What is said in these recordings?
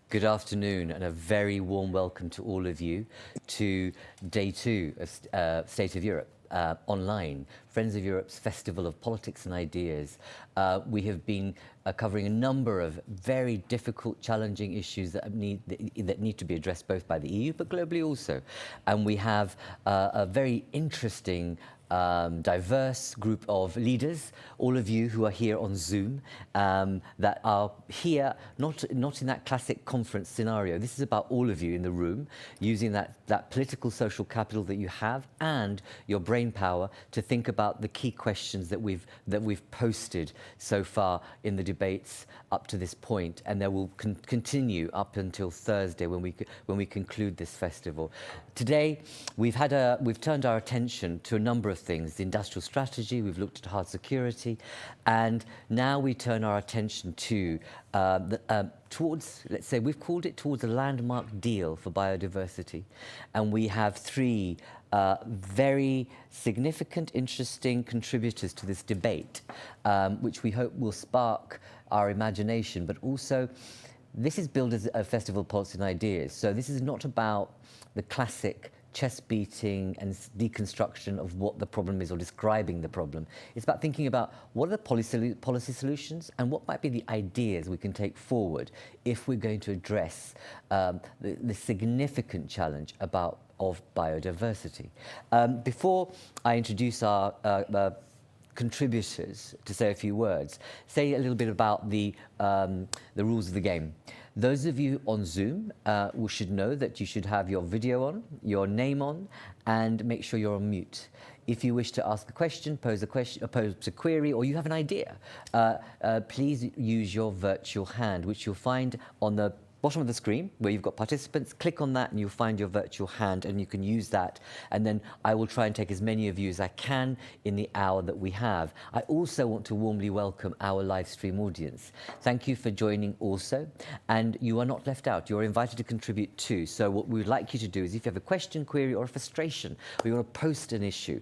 Good afternoon and a very warm welcome to all of you to day 2 of State of Europe online, Friends of Europe's Festival of Politics and Ideas. We have been covering a number of very difficult, challenging issues that need to be addressed both by the EU but globally also. And we have a very interesting diverse group of leaders, all of you who are here on Zoom, that are here not in that classic conference scenario. This is about all of you in the room, using that political social capital that you have and your brain power to think about the key questions that we've posted so far in the debates up to this point, and there will continue up until Thursday when we conclude this festival. Today we've turned our attention to a number of things: the industrial strategy, we've looked at hard security, and now we turn our attention to towards, let's say, we've called it towards a landmark deal for biodiversity. And we have three very significant, interesting contributors to this debate, which we hope will spark our imagination, but also this is billed as a festival of politics and ideas. So this is not about the classic chest beating and deconstruction of what the problem is or describing the problem. It's about thinking about what are the policy solutions and what might be the ideas we can take forward if we're going to address the significant challenge of biodiversity. Before I introduce our contributors to say a few words, say a little bit about the rules of the game. Those of you on Zoom should know that you should have your video on, your name on, and make sure you're on mute. If you wish to ask a question, pose a query, or you have an idea, please use your virtual hand, which you'll find on the bottom of the screen where you've got participants. Click on that and you'll find your virtual hand, and you can use that, and then I will try and take as many of you as I can in the hour that we have. I also want to warmly welcome our live stream audience. Thank you for joining also, and you are not left out. You're invited to contribute too. So what we would like you to do is, if you have a question, query, or a frustration, or you want to post an issue,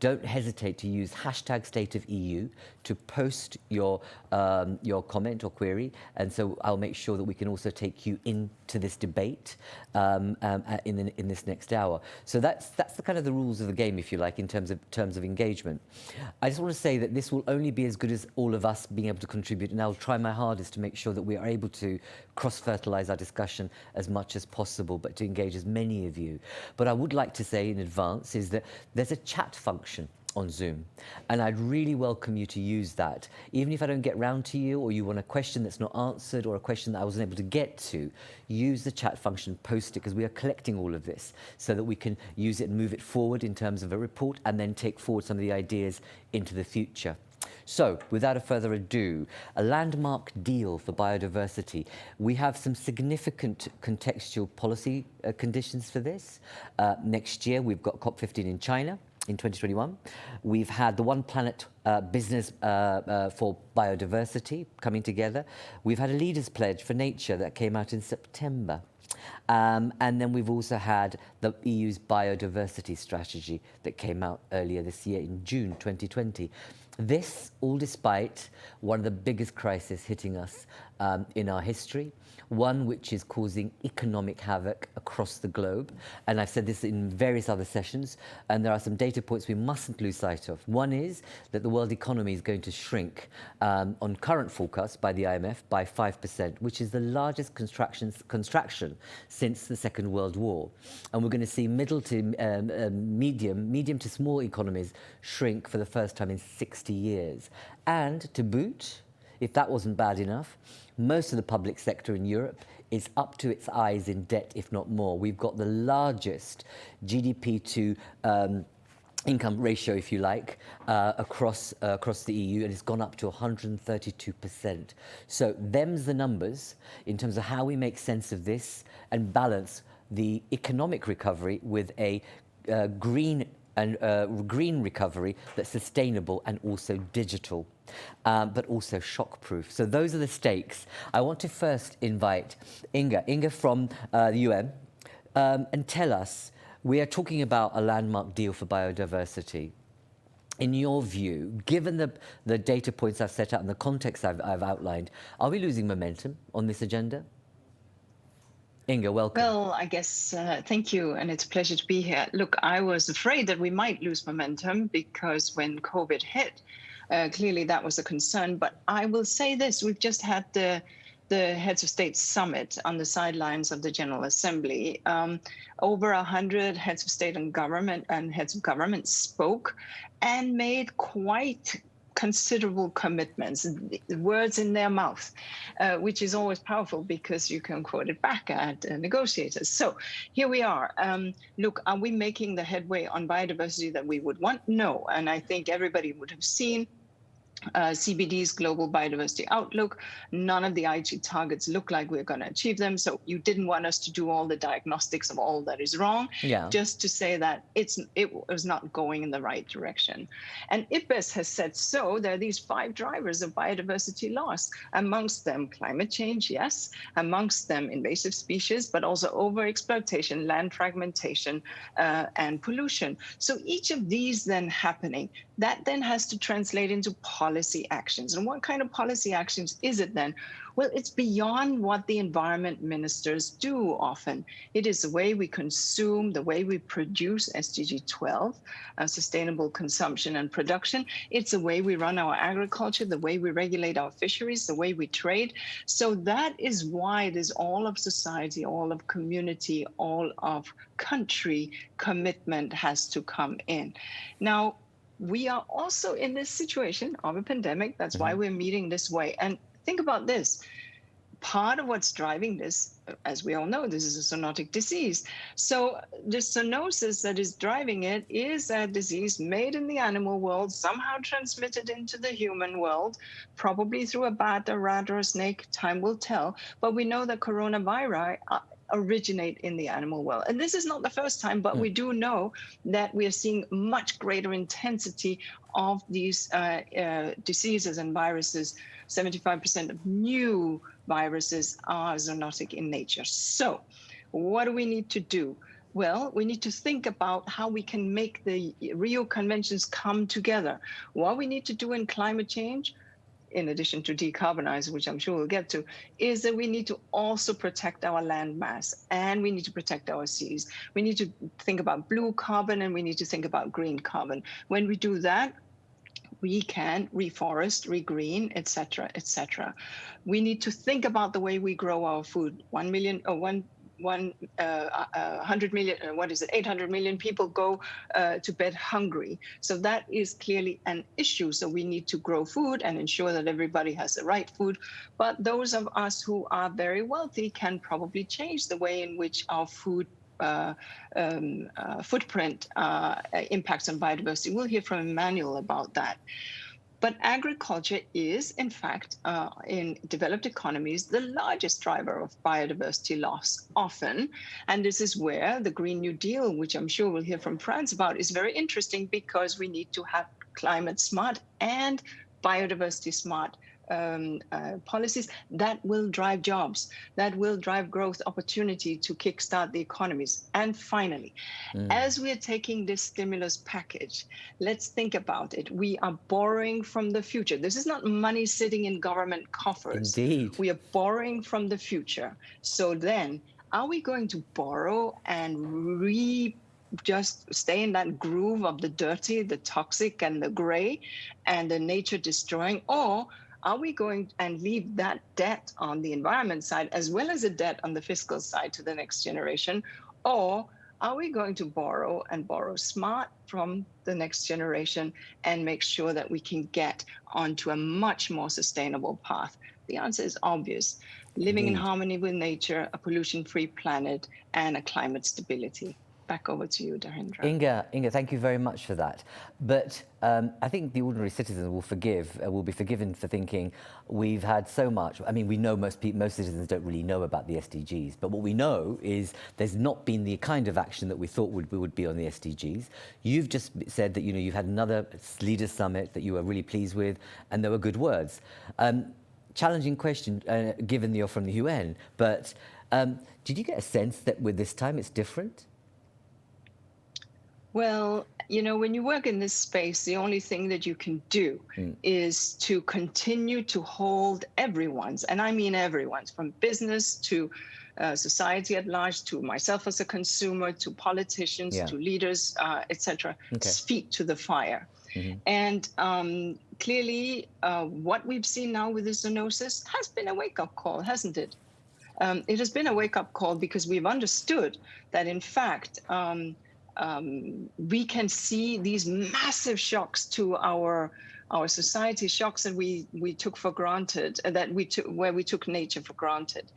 don't hesitate to use hashtag #StateOfEU to post your comment or query, and so I'll make sure that we can also take you into this debate in this next hour. So that's the kind of the rules of the game, if you like, in terms of engagement. I just want to say that this will only be as good as all of us being able to contribute, and I'll try my hardest to make sure that we are able to cross-fertilize our discussion as much as possible, but to engage as many of you. But I would like to say in advance is that there's a chat function on Zoom, and I'd really welcome you to use that. Even if I don't get round to you, or you want a question that's not answered, or a question that I wasn't able to get to, use the chat function, post it, because we are collecting all of this so that we can use it and move it forward in terms of a report, and then take forward some of the ideas into the future. So, without a further ado, a landmark deal for biodiversity. We have some significant contextual policy conditions for this. Next year, we've got COP15 in China in 2021. We've had the One Planet business for biodiversity coming together. We've had a Leaders' Pledge for Nature that came out in September. And then we've also had the EU's biodiversity strategy that came out earlier this year in June 2020. This, all despite one of the biggest crises hitting us in our history, one which is causing economic havoc across the globe. And I've said this in various other sessions, and there are some data points we mustn't lose sight of. One is that the world economy is going to shrink on current forecasts by the IMF by 5%, which is the largest contraction since the Second World War. And we're going to see medium to small economies shrink for the first time in 60 years. And to boot, if that wasn't bad enough, most of the public sector in Europe is up to its eyes in debt, if not more. We've got the largest GDP to income ratio, if you like, across the EU, and it's gone up to 132%. So them's the numbers in terms of how we make sense of this and balance the economic recovery with a green recovery that's sustainable and also digital, but also shock-proof. So those are the stakes. I want to first invite Inga from the UN, and tell us, we are talking about a landmark deal for biodiversity. In your view, given the data points I've set out and the context I've outlined, are we losing momentum on this agenda? Inga, welcome. Well, I guess, thank you, and it's a pleasure to be here. Look, I was afraid that we might lose momentum because when COVID hit, clearly that was a concern. But I will say this, we've just had the Heads of State Summit on the sidelines of the General Assembly. Over 100 heads of state and government and heads of government spoke and made quite considerable commitments, words in their mouth, which is always powerful because you can quote it back at negotiators. So here we are. Look, are we making the headway on biodiversity that we would want? No. And I think everybody would have seen CBD's Global Biodiversity Outlook. None of the IG targets look like we're going to achieve them. So you didn't want us to do all the diagnostics of all that is wrong, just to say that it was not going in the right direction. And IPBES has said so. There are these 5 drivers of biodiversity loss, amongst them climate change, yes, amongst them invasive species, but also overexploitation, land fragmentation, and pollution. So each of these then happening, that then has to translate into policy actions. And what kind of policy actions is it then? Well, it's beyond what the environment ministers do often. It is the way we consume, the way we produce SDG 12, sustainable consumption and production. It's the way we run our agriculture, the way we regulate our fisheries, the way we trade. So that is why there's all of society, all of community, all of country commitment has to come in. Now, we are also in this situation of a pandemic. That's why we're meeting this way. And think about this. Part of what's driving this, as we all know, this is a zoonotic disease. So the zoonosis that is driving it is a disease made in the animal world, somehow transmitted into the human world, probably through a bat, a rat, or a snake. Time will tell. But we know that coronavirus originate in the animal world. And this is not the first time, but we do know that we are seeing much greater intensity of these diseases and viruses. 75% of new viruses are zoonotic in nature. So what do we need to do? Well, we need to think about how we can make the Rio Conventions come together. What we need to do in climate change, in addition to decarbonize, which I'm sure we'll get to, is that we need to also protect our land mass and we need to protect our seas. We need to think about blue carbon and we need to think about green carbon. When we do that, we can reforest, regreen, et cetera, et cetera. We need to think about the way we grow our food. 800 million people go to bed hungry. So that is clearly an issue. So we need to grow food and ensure that everybody has the right food. But those of us who are very wealthy can probably change the way in which our food footprint impacts on biodiversity. We'll hear from Emmanuel about that. But agriculture is, in fact, in developed economies, the largest driver of biodiversity loss often. And this is where the Green New Deal, which I'm sure we'll hear from France about, is very interesting because we need to have climate smart and biodiversity smart policies that will drive jobs, that will drive growth opportunity to kickstart the economies. And finally, as we are taking this stimulus package, let's think about it. We are borrowing from the future. This is not money sitting in government coffers. Indeed. We are borrowing from the future. So then, are we going to borrow and just stay in that groove of the dirty, the toxic, and the gray, and the nature destroying, or are we going and leave that debt on the environment side as well as a debt on the fiscal side to the next generation? Or are we going to borrow and borrow smart from the next generation and make sure that we can get onto a much more sustainable path? The answer is obvious. Living in harmony with nature, a pollution-free planet, and a climate stability. Back over to you, Dharendra. Inga, thank you very much for that. But I think the ordinary citizen will be forgiven for thinking we've had so much. I mean, we know most citizens don't really know about the SDGs, but what we know is there's not been the kind of action that we thought would be on the SDGs. You've just said that you've had another leaders summit that you were really pleased with, and there were good words. Challenging question, given that you're from the UN, but did you get a sense that with this time it's different? Well, when you work in this space, the only thing that you can do is to continue to hold everyone's, and I mean everyone's, from business to society at large, to myself as a consumer, to politicians, Yeah. to leaders, etc., Okay. feet to the fire. And clearly, what we've seen now with the zoonosis has been a wake-up call, hasn't it? It has been a wake-up call because we've understood that, in fact, we can see these massive shocks to our society, shocks that we took for granted, where we took nature for granted.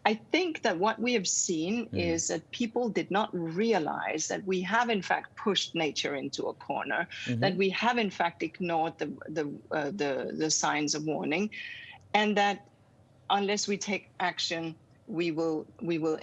I think that what we have seen is that people did not realize that we have in fact pushed nature into a corner, that we have in fact ignored the signs of warning, and that unless we take action, we will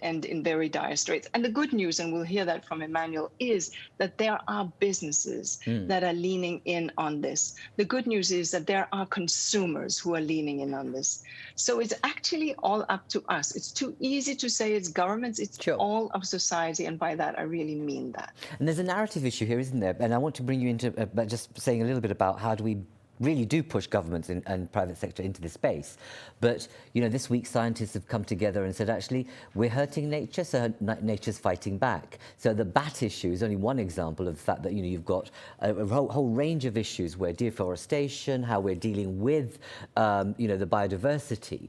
end in very dire straits. And the good news, and we'll hear that from Emmanuel, is that there are businesses that are leaning in on this. The good news is that there are consumers who are leaning in on this. So it's actually all up to us. It's too easy to say it's governments, it's Sure. all of society, and by that I really mean that. And there's a narrative issue here, isn't there? And I want to bring you into just saying a little bit about how do we really do push governments and private sector into this space. But, you know, this week scientists have come together and said, actually, we're hurting nature, so nature's fighting back. So the bat issue is only one example of the fact that, you know, you've got a whole range of issues where deforestation, how we're dealing with, you know, the biodiversity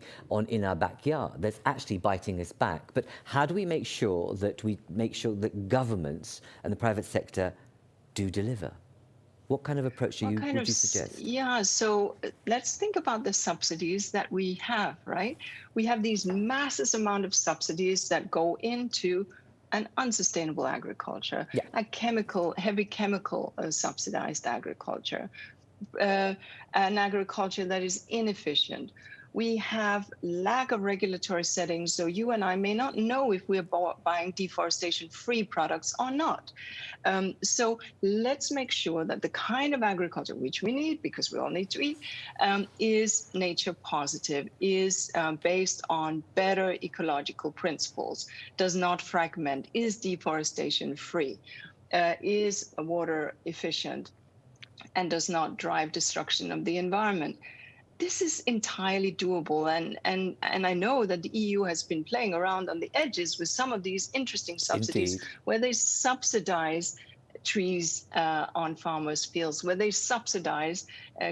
in our backyard, that's actually biting us back. But how do we make sure that governments and the private sector do deliver? What kind of approach would you suggest? Yeah, so let's think about the subsidies that we have, right? We have these massive amount of subsidies that go into an unsustainable agriculture, a heavy chemical subsidized agriculture, an agriculture that is inefficient. We have lack of regulatory settings, so you and I may not know if we're buying deforestation-free products or not. So let's make sure that the kind of agriculture which we need, because we all need to eat, is nature positive, is based on better ecological principles, does not fragment, is deforestation-free, is water efficient, and does not drive destruction of the environment. This is entirely doable, and I know that the EU has been playing around on the edges with some of these interesting subsidies. Indeed. Where they subsidize trees on farmers' fields, where they subsidize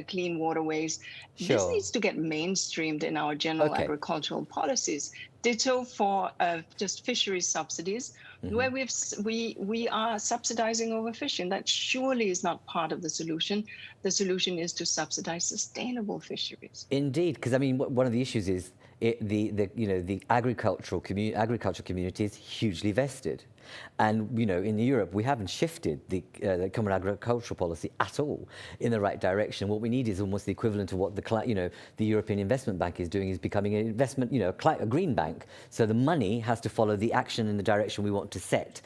clean waterways. Sure. This needs to get mainstreamed in our general agricultural policies. Ditto for just fisheries subsidies, where we are subsidizing overfishing. That surely is not part of the solution. The solution is to subsidize sustainable fisheries. Indeed, because I mean, one of the issues is the agriculture community is hugely vested. And, you know, in Europe, we haven't shifted the common agricultural policy at all in the right direction. What we need is almost the equivalent of what the European Investment Bank is doing, is becoming an investment, a green bank. So the money has to follow the action in the direction we want to set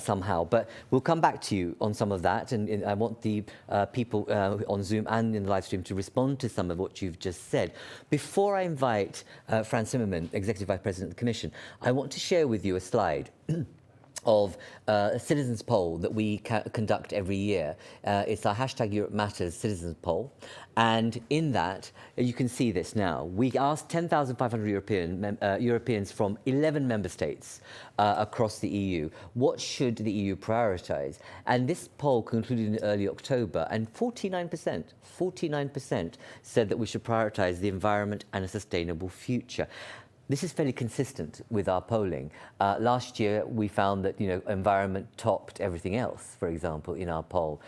somehow. But we'll come back to you on some of that. And I want the people on Zoom and in the live stream to respond to some of what you've just said. Before I invite Frans Timmermans, Executive Vice President of the Commission, I want to share with you a slide of a citizens poll that we conduct every year. It's our hashtag Europe Matters citizens poll. And in that, you can see this now. We asked 10,500 Europeans from 11 member states across the EU, what should the EU prioritise? And this poll concluded in early October, and 49% said that we should prioritise the environment and a sustainable future. This is fairly consistent with our polling. Last year, we found that environment topped everything else, for example, in our poll,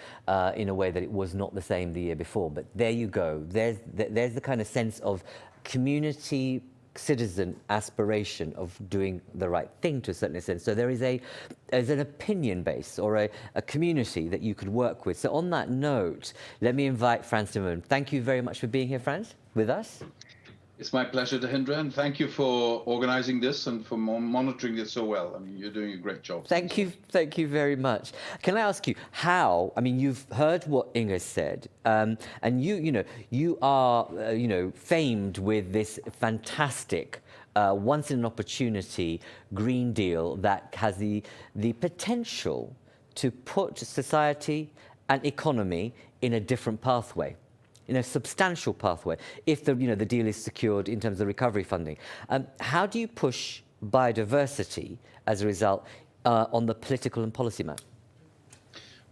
in a way that it was not the same the year before. But there you go. There's the kind of sense of community citizen aspiration of doing the right thing to a certain extent. So there's an opinion base or a community that you could work with. So on that note, let me invite Frans Timmermans. Thank you very much for being here, Frans, with us. It's my pleasure, Hindra, and thank you for organizing this and for monitoring this so well. I mean, you're doing a great job. Thank you very much. Can I ask you how? I mean, you've heard what Inga said, and you are famed with this fantastic once in an opportunity Green Deal that has the potential to put society and economy in a different pathway. In a substantial pathway, if the deal is secured in terms of recovery funding. How do you push biodiversity as a result on the political and policy map?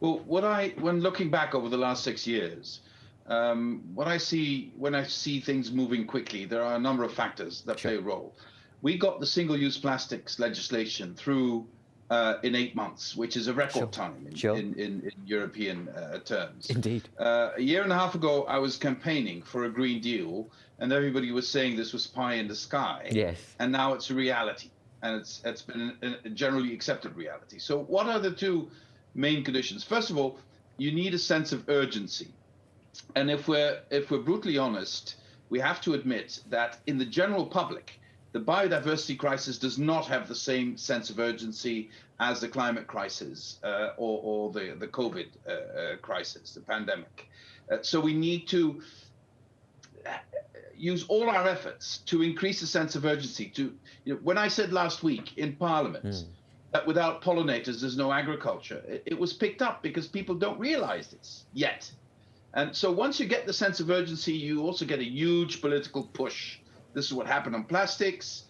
Well, when looking back over the last 6 years, what I see when I see things moving quickly, there are a number of factors that play a role. We got the single-use plastics legislation through in 8 months, which is a record time in European terms. Indeed. A year and a half ago, I was campaigning for a Green Deal, and everybody was saying this was pie in the sky. Yes. And now it's a reality, and it's been a generally accepted reality. So what are the two main conditions? First of all, you need a sense of urgency. And if we're brutally honest, we have to admit that in the general public, the biodiversity crisis does not have the same sense of urgency as the climate crisis or the COVID crisis, the pandemic. So we need to use all our efforts to increase the sense of urgency. When I said last week in Parliament that without pollinators there's no agriculture, it was picked up because people don't realize this yet. And so once you get the sense of urgency, you also get a huge political push. This is what happened on plastics,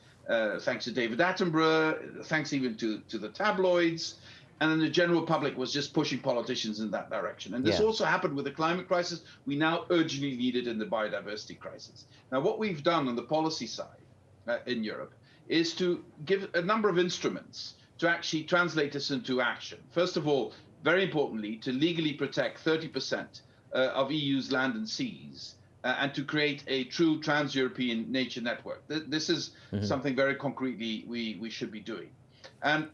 thanks to David Attenborough, thanks even to the tabloids. And then the general public was just pushing politicians in that direction. And this also happened with the climate crisis. We now urgently need it in the biodiversity crisis. Now, what we've done on the policy side in Europe is to give a number of instruments to actually translate this into action. First of all, very importantly, to legally protect 30% of EU's land and seas, and to create a true trans-European nature network. This is something very concretely we should be doing. And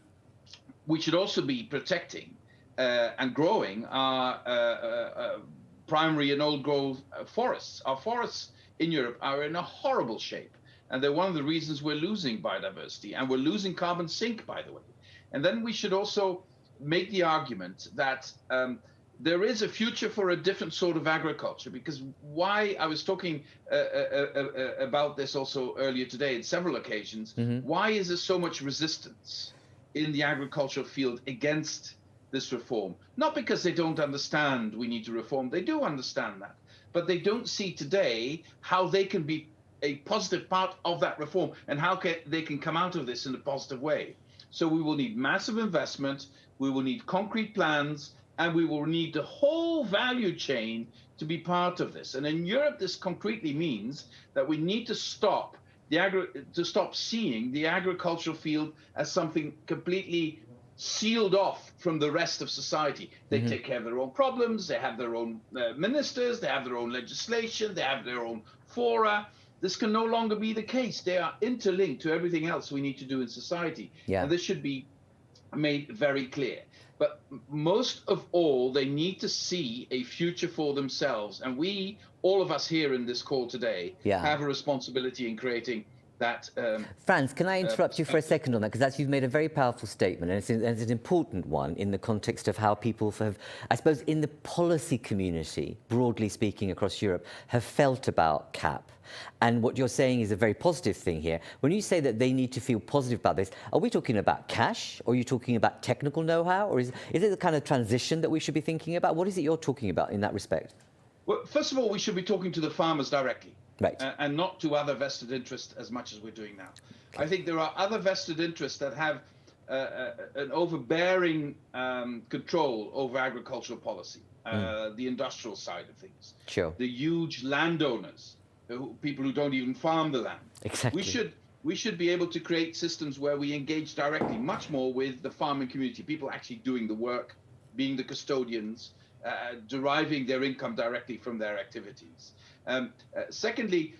we should also be protecting and growing our primary and old growth forests. Our forests in Europe are in a horrible shape. And they're one of the reasons we're losing biodiversity. And we're losing carbon sink, by the way. And then we should also make the argument that there is a future for a different sort of agriculture, because why I was talking about this also earlier today in several occasions. Why is there so much resistance in the agricultural field against this reform? Not because they don't understand we need to reform. They do understand that, but they don't see today how they can be a positive part of that reform and how they can come out of this in a positive way. So we will need massive investment, we will need concrete plans, and we will need the whole value chain to be part of this. And in Europe, this concretely means that we need to stop seeing the agricultural field as something completely sealed off from the rest of society. They take care of their own problems, they have their own ministers, they have their own legislation, they have their own fora. This can no longer be the case. They are interlinked to everything else we need to do in society. And this should be made very clear. But most of all, they need to see a future for themselves. And we, all of us here in this call today, have a responsibility in creating that. Franz, can I interrupt you for a second on that? Because you've made a very powerful statement, and it's an important one in the context of how people have, I suppose, in the policy community, broadly speaking across Europe, have felt about CAP. And what you're saying is a very positive thing here. When you say that they need to feel positive about this, are we talking about cash, or are you talking about technical know-how, or is it the kind of transition that we should be thinking about? What is it you're talking about in that respect? Well, first of all, we should be talking to the farmers directly. Right. And not to other vested interests as much as we're doing now. Okay. I think there are other vested interests that have an overbearing control over agricultural policy, the industrial side of things. Sure. The huge landowners, people who don't even farm the land. Exactly. We should be able to create systems where we engage directly, much more with the farming community, people actually doing the work, being the custodians, deriving their income directly from their activities. Secondly,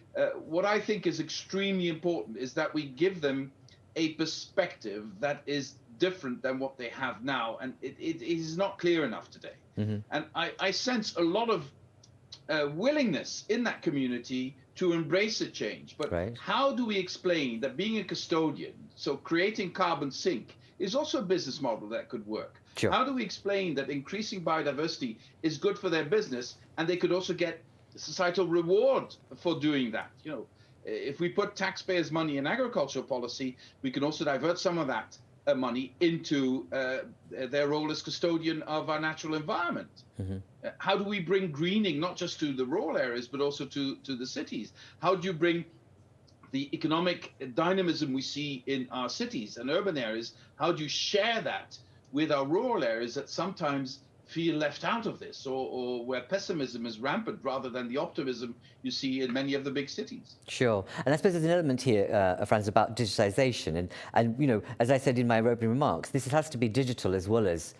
what I think is extremely important is that we give them a perspective that is different than what they have now, and it is not clear enough today. And I sense a lot of willingness in that community to embrace a change. But how do we explain that being a custodian, so creating carbon sink, is also a business model that could work? Sure. How do we explain that increasing biodiversity is good for their business, and they could also get societal reward for doing that? You know, if we put taxpayers' money in agricultural policy, we can also divert some of that money into their role as custodian of our natural environment. How do we bring greening not just to the rural areas but also to the cities? How do you bring the economic dynamism we see in our cities and urban areas, how do you share that with our rural areas that sometimes feel left out of this, or where pessimism is rampant rather than the optimism you see in many of the big cities? Sure. And I suppose there's an element here, Franz, about digitization. And, you know, as I said in my opening remarks, this has to be digital as well as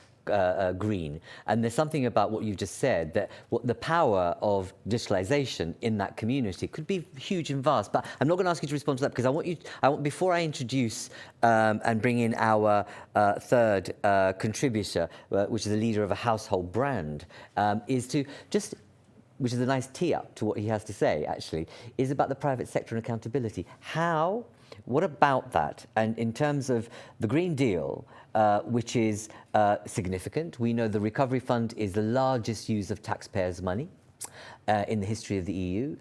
green. And there's something about what you just said, that what the power of digitalization in that community could be huge and vast. But I'm not going to ask you to respond to that, because I want before I introduce and bring in our third contributor, which is the leader of a household brand, is to just, which is a nice tee up to what he has to say, actually, is about the private sector and accountability. What about that? And in terms of the Green Deal, which is significant, we know the Recovery Fund is the largest use of taxpayers' money in the history of the EU.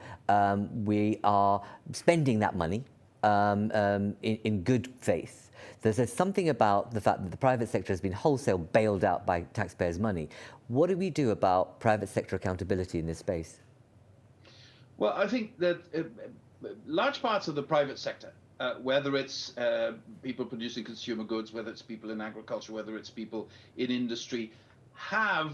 We are spending that money in good faith. There's something about the fact that the private sector has been wholesale bailed out by taxpayers' money. What do we do about private sector accountability in this space? Well, I think that large parts of the private sector, whether it's people producing consumer goods, whether it's people in agriculture, whether it's people in industry, have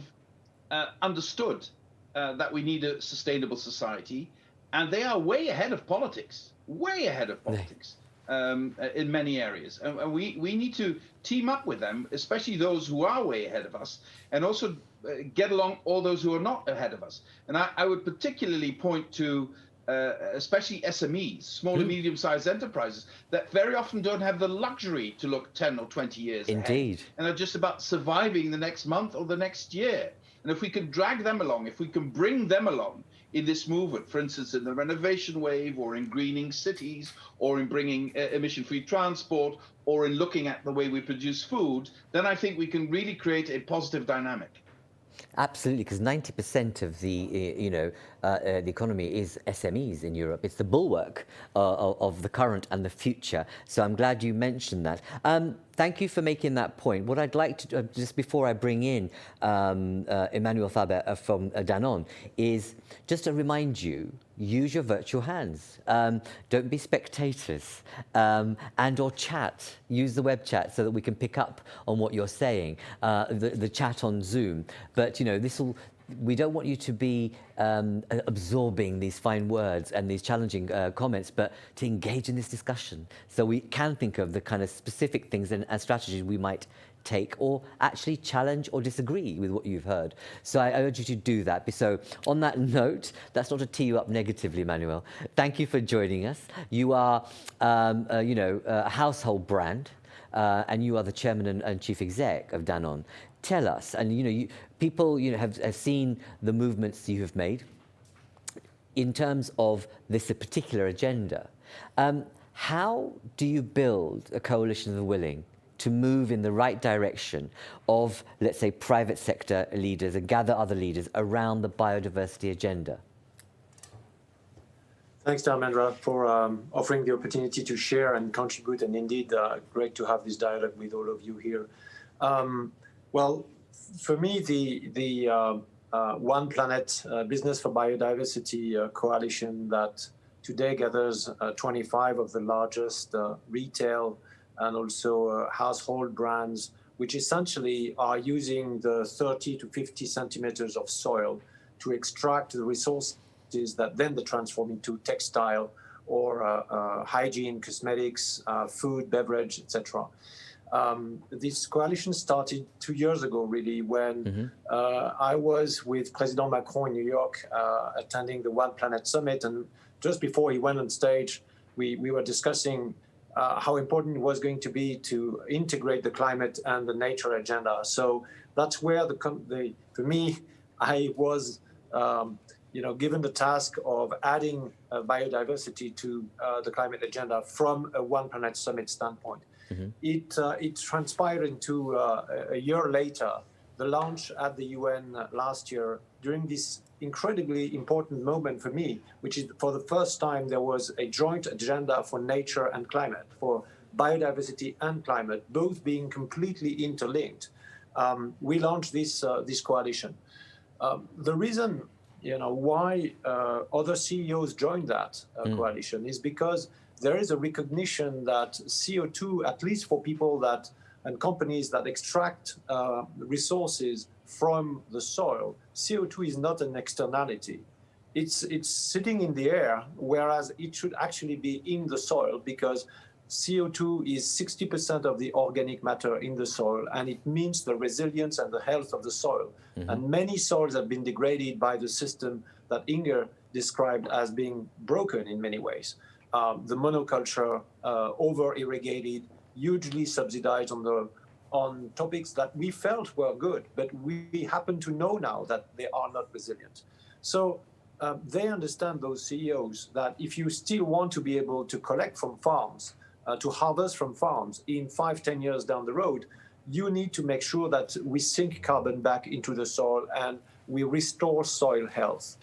understood that we need a sustainable society, and they are way ahead of politics, in many areas. And we need to team up with them, especially those who are way ahead of us, and also get along all those who are not ahead of us. And I would particularly point to especially SMEs, small and medium-sized enterprises, that very often don't have the luxury to look 10 or 20 years ahead, and are just about surviving the next month or the next year. And if we can drag them along, if we can bring them along in this movement, for instance, in the renovation wave, or in greening cities, or in bringing emission-free transport, or in looking at the way we produce food, then I think we can really create a positive dynamic. Absolutely, because 90% of the the economy is SMEs in Europe. It's the bulwark of the current and the future. So I'm glad you mentioned that. Thank you for making that point. What I'd like to do, just before I bring in Emmanuel Faber from Danone, is just to remind you, use your virtual hands. Don't be spectators, and or chat. Use the web chat so that we can pick up on what you're saying, the chat on Zoom. But, you know, we don't want you to be absorbing these fine words and these challenging comments, but to engage in this discussion so we can think of the kind of specific things and strategies we might take, or actually challenge or disagree with what you've heard. So I urge you to do that. So on that note, that's not to tee you up negatively, Manuel. Thank you for joining us. You are, a household brand, and you are the chairman and chief exec of Danone. Tell us, and people have seen the movements you have made in terms of this particular agenda. How do you build a coalition of the willing to move in the right direction of, let's say, private sector leaders and gather other leaders around the biodiversity agenda? Thanks, Dharmendra, for offering the opportunity to share and contribute, and indeed great to have this dialogue with all of you here. Well, for me, the One Planet Business for Biodiversity coalition that today gathers 25 of the largest retail and also household brands, which essentially are using the 30 to 50 centimeters of soil to extract the resources that then they transform into textile or hygiene, cosmetics, food, beverage, etc. This coalition started 2 years ago, really, when I was with President Macron in New York attending the One Planet Summit. And just before he went on stage, we were discussing how important it was going to be to integrate the climate and the nature agenda. So that's where for me, I was given the task of adding biodiversity to the climate agenda from a One Planet Summit standpoint. It transpired into a year later, the launch at the UN last year, during this incredibly important moment for me, which is for the first time there was a joint agenda for nature and climate, for biodiversity and climate, both being completely interlinked. We launched this coalition. The reason why other CEOs joined that coalition is because there is a recognition that CO2, at least for people that and companies that extract resources from the soil, CO2 is not an externality. It's sitting in the air, whereas it should actually be in the soil, because CO2 is 60% of the organic matter in the soil, and it means the resilience and the health of the soil. And many soils have been degraded by the system that Inger described as being broken in many ways. The monoculture, over-irrigated, hugely subsidized on topics that we felt were good, but we happen to know now that they are not resilient. So they understand, those CEOs, that if you still want to be able to collect from farms, to harvest from farms in 5-10 years down the road, you need to make sure that we sink carbon back into the soil and we restore soil health.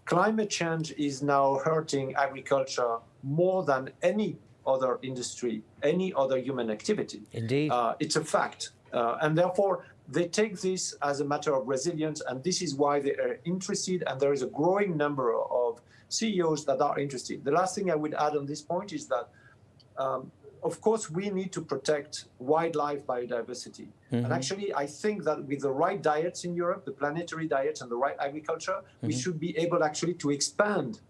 Climate change is now hurting agriculture more than any other industry, any other human activity. Indeed. It's a fact. And therefore, they take this as a matter of resilience, and this is why they are interested, and there is a growing number of CEOs that are interested. The last thing I would add on this point is that of course, we need to protect wildlife biodiversity. And actually, I think that with the right diets in Europe, the planetary diets and the right agriculture, we should be able actually to expand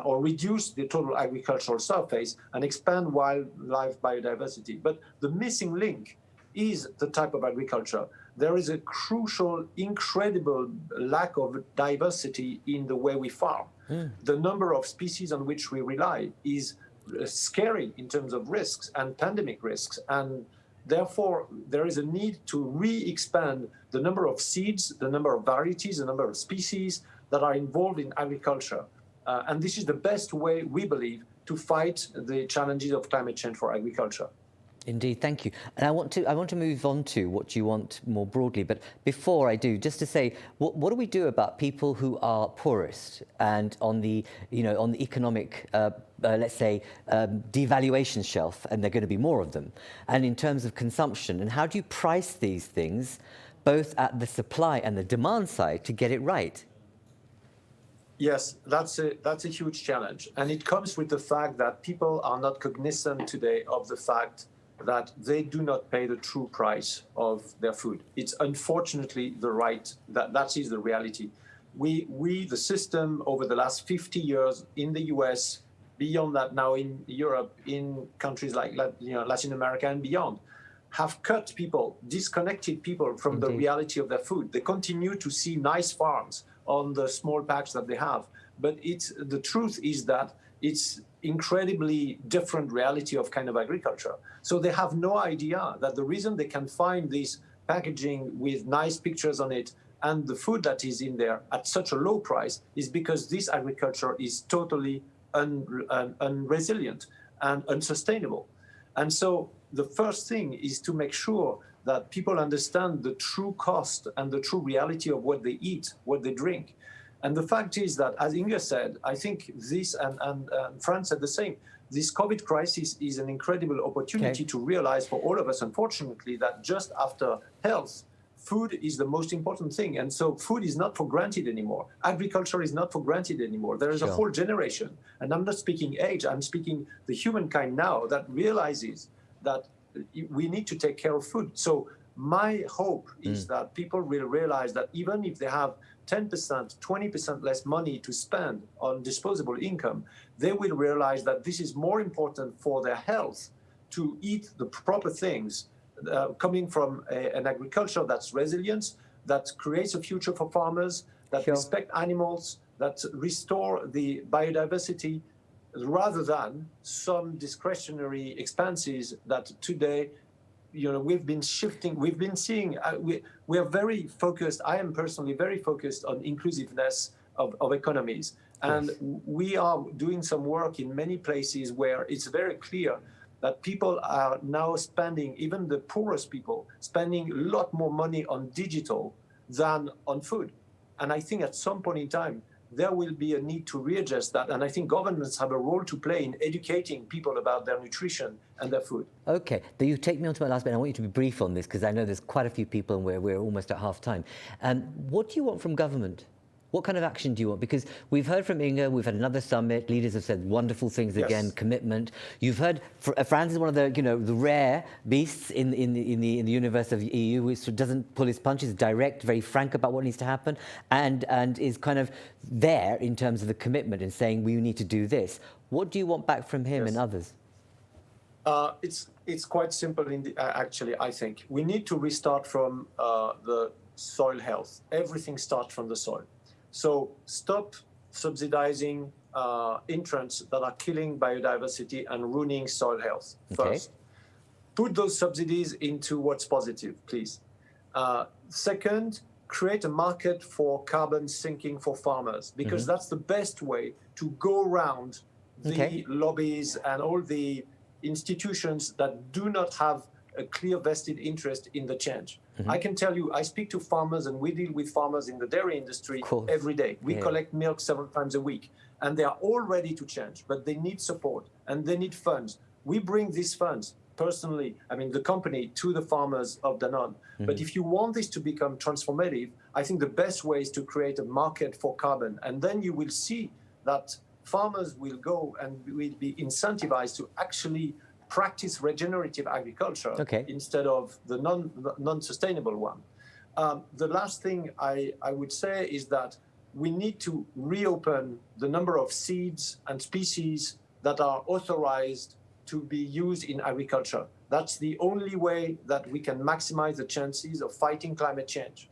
or reduce the total agricultural surface and expand wildlife biodiversity. But the missing link is the type of agriculture. There is a crucial, incredible lack of diversity in the way we farm. The number of species on which we rely is scary in terms of risks and pandemic risks, and therefore there is a need to re-expand the number of seeds, the number of varieties, the number of species that are involved in agriculture, and this is the best way, we believe, to fight the challenges of climate change for agriculture. Indeed, thank you. And I want to move on to what you want more broadly. But before I do, just to say, what do we do about people who are poorest and on the economic, let's say, devaluation shelf, and there are going to be more of them, and in terms of consumption, and how do you price these things, both at the supply and the demand side, to get it right? Yes, that's a huge challenge, and it comes with the fact that people are not cognizant today of the fact that they do not pay the true price of their food. It's unfortunately that is the reality. We the system over the last 50 years in the US, beyond that now in Europe, in countries like Latin America and beyond, have cut people, disconnected people from the reality of their food. They continue to see nice farms on the small patch that they have, but the truth is that it's incredibly different reality of kind of agriculture. So they have no idea that the reason they can find this packaging with nice pictures on it and the food that is in there at such a low price is because this agriculture is totally unresilient and unsustainable. And so the first thing is to make sure that people understand the true cost and the true reality of what they eat, what they drink. And the fact is that, as Inge said, I think this, and Franz said the same, this COVID crisis is an incredible opportunity to realize for all of us, unfortunately, that just after health, food is the most important thing. And so food is not for granted anymore. Agriculture is not for granted anymore. There is a whole generation, and I'm not speaking age, I'm speaking the humankind now that realizes that we need to take care of food. So my hope is that people will realize that even if they have 10%, 20% less money to spend on disposable income, they will realize that this is more important for their health to eat the proper things coming from an agriculture that's resilient, that creates a future for farmers, that respect animals, that restore the biodiversity, rather than some discretionary expenses that today we've been shifting, we've been seeing, we are very focused, I am personally very focused on inclusiveness of economies. And we are doing some work in many places where it's very clear that people are now spending, even the poorest people, spending a lot more money on digital than on food. And I think at some point in time, there will be a need to readjust that. And I think governments have a role to play in educating people about their nutrition and their food. Okay, you take me on to my last bit. I want you to be brief on this because I know there's quite a few people and we're almost at half time. What do you want from government? What kind of action do you want? Because we've heard from Inge, we've had another summit, leaders have said wonderful things again, commitment. You've heard, Franz is one of the, the rare beasts in the universe of the EU, which doesn't pull his punches, direct, very frank about what needs to happen, and is kind of there in terms of the commitment and saying we need to do this. What do you want back from him and others? It's quite simple, actually, I think. We need to restart from the soil health. Everything starts from the soil. So stop subsidizing entrants that are killing biodiversity and ruining soil health first. Put those subsidies into what's positive, please. Second, create a market for carbon sinking for farmers, because that's the best way to go around the lobbies and all the institutions that do not have a clear vested interest in the change. I can tell you, I speak to farmers and we deal with farmers in the dairy industry every day. We collect milk several times a week and they are all ready to change, but they need support and they need funds. We bring these funds personally, I mean, the company to the farmers of Danone. But if you want this to become transformative, I think the best way is to create a market for carbon. And then you will see that farmers will go and will be incentivized to actually practice regenerative agriculture instead of the non-sustainable one. The last thing I would say is that we need to reopen the number of seeds and species that are authorized to be used in agriculture. That's the only way that we can maximize the chances of fighting climate change.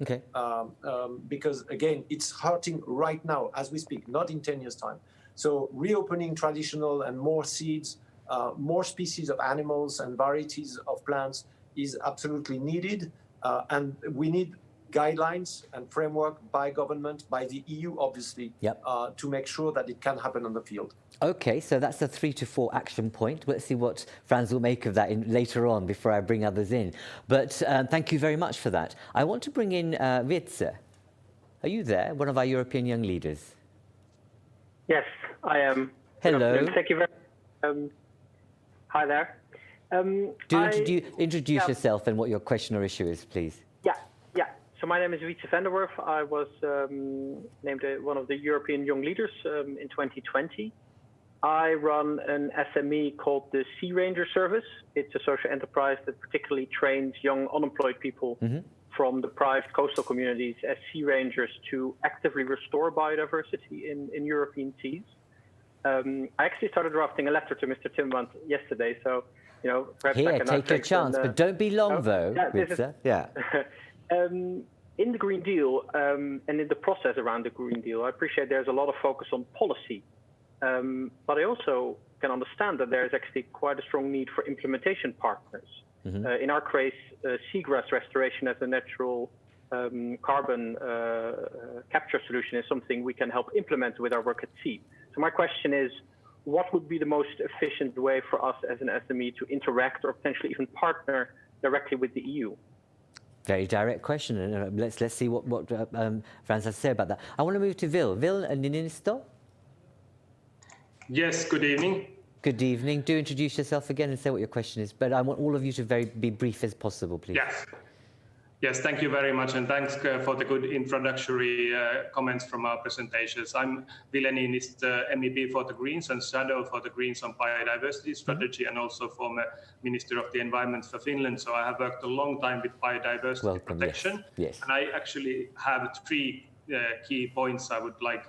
Because again, it's hurting right now as we speak, not in 10 years' time. So reopening traditional and more seeds, more species of animals and varieties of plants is absolutely needed. And we need guidelines and framework by government, by the EU, obviously, to make sure that it can happen on the field. Okay, so that's a 3 to 4 action point. Let's see what Franz will make of that later on before I bring others in. But thank you very much for that. I want to bring in Wietse. Are you there? One of our European young leaders. Yes, I am. Hello. Thank you very much. Hi there. Introduce yourself and what your question or issue is, please. Yeah. So my name is Wietse van der Werf. I was named one of the European Young Leaders in 2020. I run an SME called the Sea Ranger Service. It's a social enterprise that particularly trains young unemployed people from deprived coastal communities as sea rangers to actively restore biodiversity in European seas. I actually started drafting a letter to Mr. Timmermans yesterday, so perhaps I can take your chance, but don't be long though. In the Green Deal and in the process around the Green Deal, I appreciate there's a lot of focus on policy, but I also can understand that there is actually quite a strong need for implementation partners. In our case, seagrass restoration as a natural carbon capture solution is something we can help implement with our work at sea. So my question is, what would be the most efficient way for us as an SME to interact or potentially even partner directly with the EU? Very direct question, and let's see what Franz has to say about that. I want to move to Vil. Vil Ninisto? Yes, good evening. Good evening. Do introduce yourself again and say what your question is, but I want all of you to be brief as possible, please. Yes, thank you very much, and thanks for the good introductory comments from our presentations. I'm Ville Niinistö, MEP for the Greens and Shadow for the Greens on Biodiversity Strategy, and also former Minister of the Environment for Finland. So I have worked a long time with biodiversity protection. Yes. And I actually have 3 key points I would like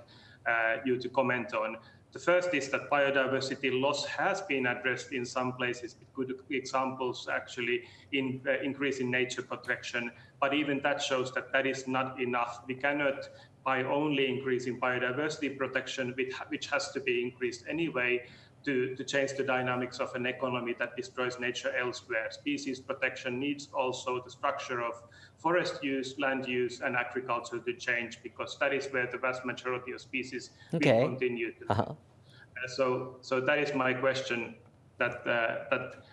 you to comment on. The first is that biodiversity loss has been addressed in some places with good examples actually in increasing nature protection, but even that shows that that is not enough. We cannot by only increasing biodiversity protection, which has to be increased anyway, to change the dynamics of an economy that destroys nature elsewhere. Species protection needs also the structure of forest use, land use, and agriculture to change, because that is where the vast majority of species will continue to So that is my question, that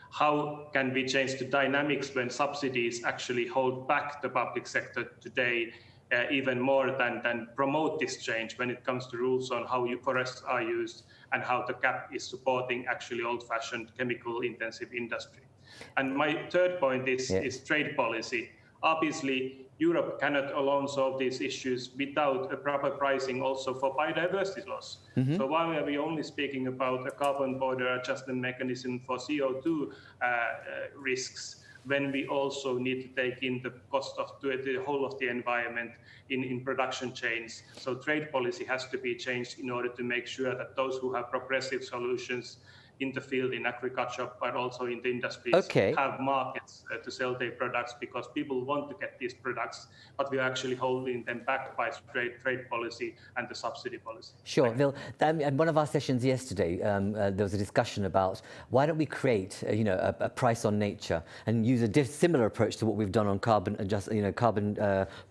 how can we change the dynamics when subsidies actually hold back the public sector today even more than promote this change when it comes to rules on how forests are used and how the CAP is supporting actually old-fashioned chemical-intensive industry. And my third point is trade policy. Obviously, Europe cannot alone solve these issues without a proper pricing also for biodiversity loss. So why are we only speaking about a carbon border adjustment mechanism for CO2 risks when we also need to take in the cost of the whole of the environment in production chains? So trade policy has to be changed in order to make sure that those who have progressive solutions in the field, in agriculture, but also in the industries, have markets to sell their products, because people want to get these products, but we're actually holding them back by trade policy and the subsidy policy. Sure, Vil. In one of our sessions yesterday, there was a discussion about why don't we create, a price on nature and use a similar approach to what we've done on carbon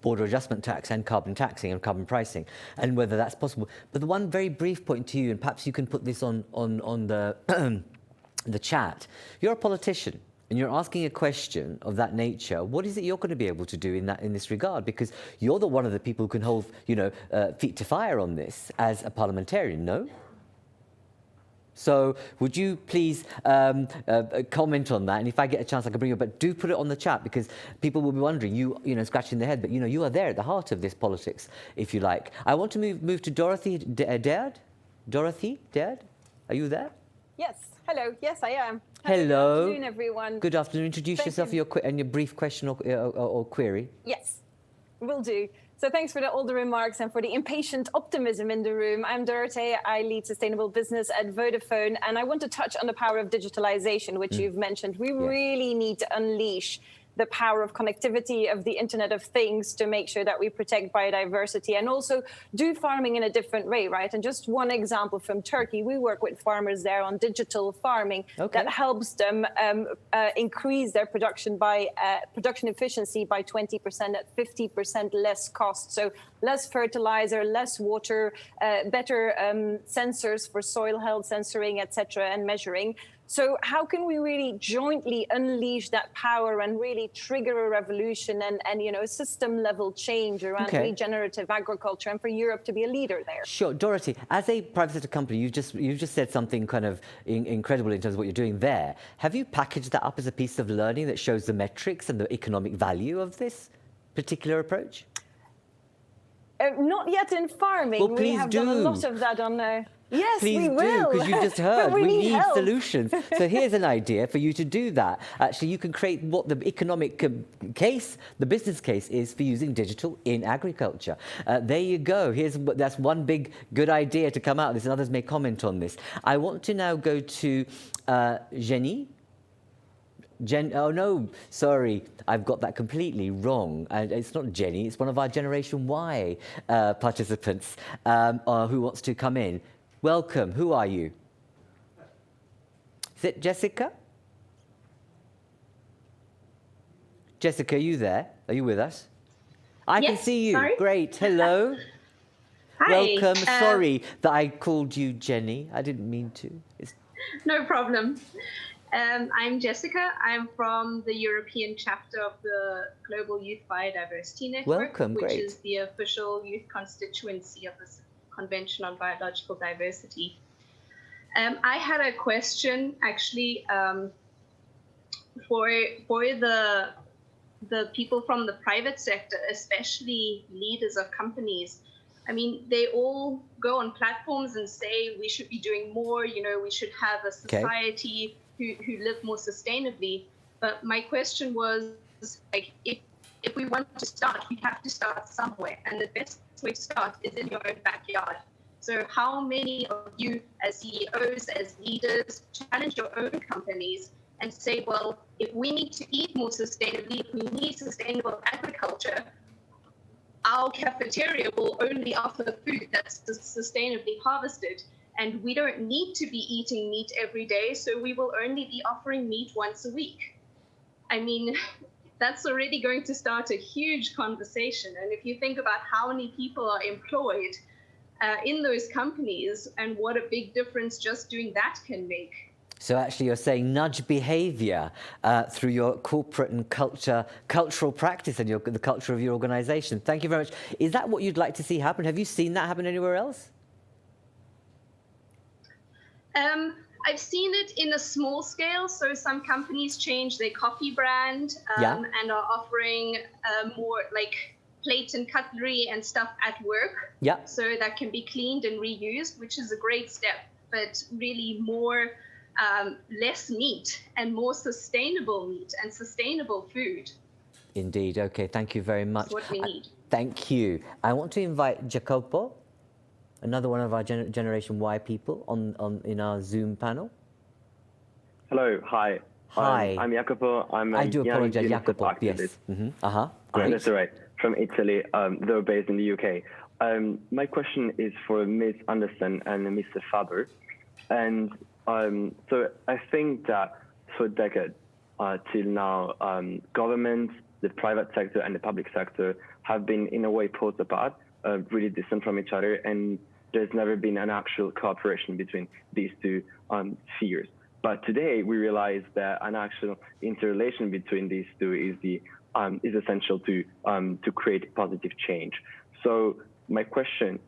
border adjustment tax and carbon taxing and carbon pricing, and whether that's possible. But the one very brief point to you, and perhaps you can put this on the the chat. You're a politician and you're asking a question of that nature. What is it you're going to be able to do in this regard? Because you're one of the people who can hold, feet to fire on this as a parliamentarian, no? So would you please comment on that? And if I get a chance, I can bring you up. But do put it on the chat, because people will be wondering, scratching their head. But, you are there at the heart of this politics, if you like. I want to move to Dorothy Daird. Dorothy Daird, are you there? Yes. Hello. Yes, I am. Hello. Good afternoon, everyone. Good afternoon. Introduce yourself and your brief question or query. Yes, will do. So thanks for all the remarks and for the impatient optimism in the room. I'm Dorothy. I lead sustainable business at Vodafone, and I want to touch on the power of digitalization, which you've mentioned. We really need to unleash the power of connectivity, of the Internet of Things, to make sure that we protect biodiversity and also do farming in a different way, right? And just one example from Turkey, we work with farmers there on digital farming that helps them increase their production efficiency by 20% at 50% less cost. So less fertilizer, less water, better sensors for soil health sensoring, etc., and measuring. So how can we really jointly unleash that power and really trigger a revolution and system level change around regenerative agriculture, and for Europe to be a leader there? Sure. Dorothy, as a private sector company, you've just said something kind of incredible in terms of what you're doing there. Have you packaged that up as a piece of learning that shows the metrics and the economic value of this particular approach? Not yet in farming. Well, please we have do. done a lot of that on the... Yes, please we will. Because you just heard we need solutions. So here's an idea for you to do that. Actually, you can create what the economic case, the business case is for using digital in agriculture. There you go. That's one big good idea to come out of this, and others may comment on this. I want to now go to Jenny. Oh no, sorry, I've got that completely wrong. It's not Jenny, it's one of our Generation Y participants who wants to come in. Welcome, who are you? Is it Jessica? Jessica, are you there? Are you with us? I can see you. Sorry? Great, hello. Hi. Welcome, sorry that I called you Jenny. I didn't mean to. No problem. I'm Jessica. I'm from the European chapter of the Global Youth Biodiversity Network, which is the official youth constituency of the Convention on Biological Diversity. I had a question, actually, for the people from the private sector, especially leaders of companies. I mean, they all go on platforms and say we should be doing more, we should have a society who live more sustainably. But my question was, like, if we want to start, we have to start somewhere. And the best way to start is in your own backyard. So how many of you as CEOs, as leaders, challenge your own companies and say, well, if we need to eat more sustainably, if we need sustainable agriculture, our cafeteria will only offer food that's sustainably harvested. And we don't need to be eating meat every day, so we will only be offering meat once a week. I mean, that's already going to start a huge conversation. And if you think about how many people are employed in those companies and what a big difference just doing that can make. So actually you're saying nudge behavior through your corporate and cultural practice and the culture of your organization. Thank you very much. Is that what you'd like to see happen? Have you seen that happen anywhere else? I've seen it in a small scale. So some companies change their coffee brand and are offering more like plates and cutlery and stuff at work. Yeah. So that can be cleaned and reused, which is a great step, but really more less meat and more sustainable meat and sustainable food. Indeed. Okay. Thank you very much. That's what we need. Thank you. I want to invite Jacopo, another one of our Generation Y people in our Zoom panel. Hello. Hi. Hi. I'm Jacopo. I do apologize, Jacopo. Activist. Yes. Great. That's all right. From Italy, though based in the UK. My question is for Ms. Anderson and Mr. Faber. And so I think that for decades till now, governments, the private sector and the public sector have been in a way pulled apart, really distant from each other, and there's never been an actual cooperation between these two spheres. But today we realize that an actual interrelation between these two is essential to create positive change. So my question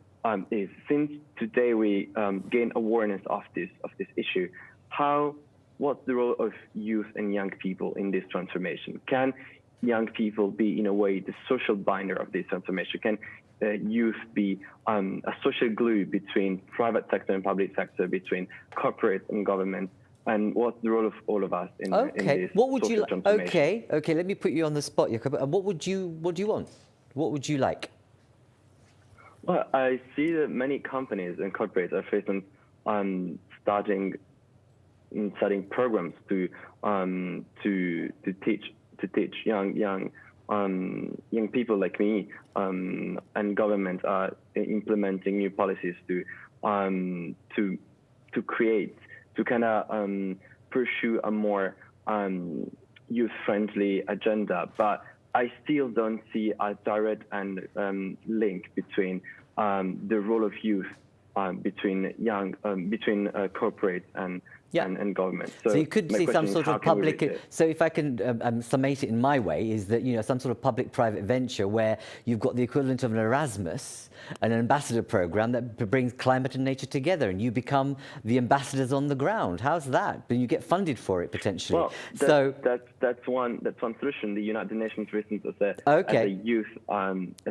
is, since today we gain awareness of this issue, what's the role of youth and young people in this transformation? Can young people be, in a way, the social binder of this transformation? Can youth be a social glue between private sector and public sector, between corporate and government? And what's the role of all of us in this social transformation? Okay. Let me put you on the spot, Jacob. What do you want? What would you like? Well, I see that many companies and corporates are facing starting programs to teach young people like me and government are implementing new policies to create, to kind of pursue a more youth-friendly agenda. But I still don't see a direct link between the role of youth between corporate and government. So you could see some sort of public. So if I can summate it in my way, is that some sort of public-private venture where you've got the equivalent of an Erasmus, an ambassador program that brings climate and nature together, and you become the ambassadors on the ground. How's that? But you get funded for it potentially. Well, that's one solution. The United Nations, for instance, as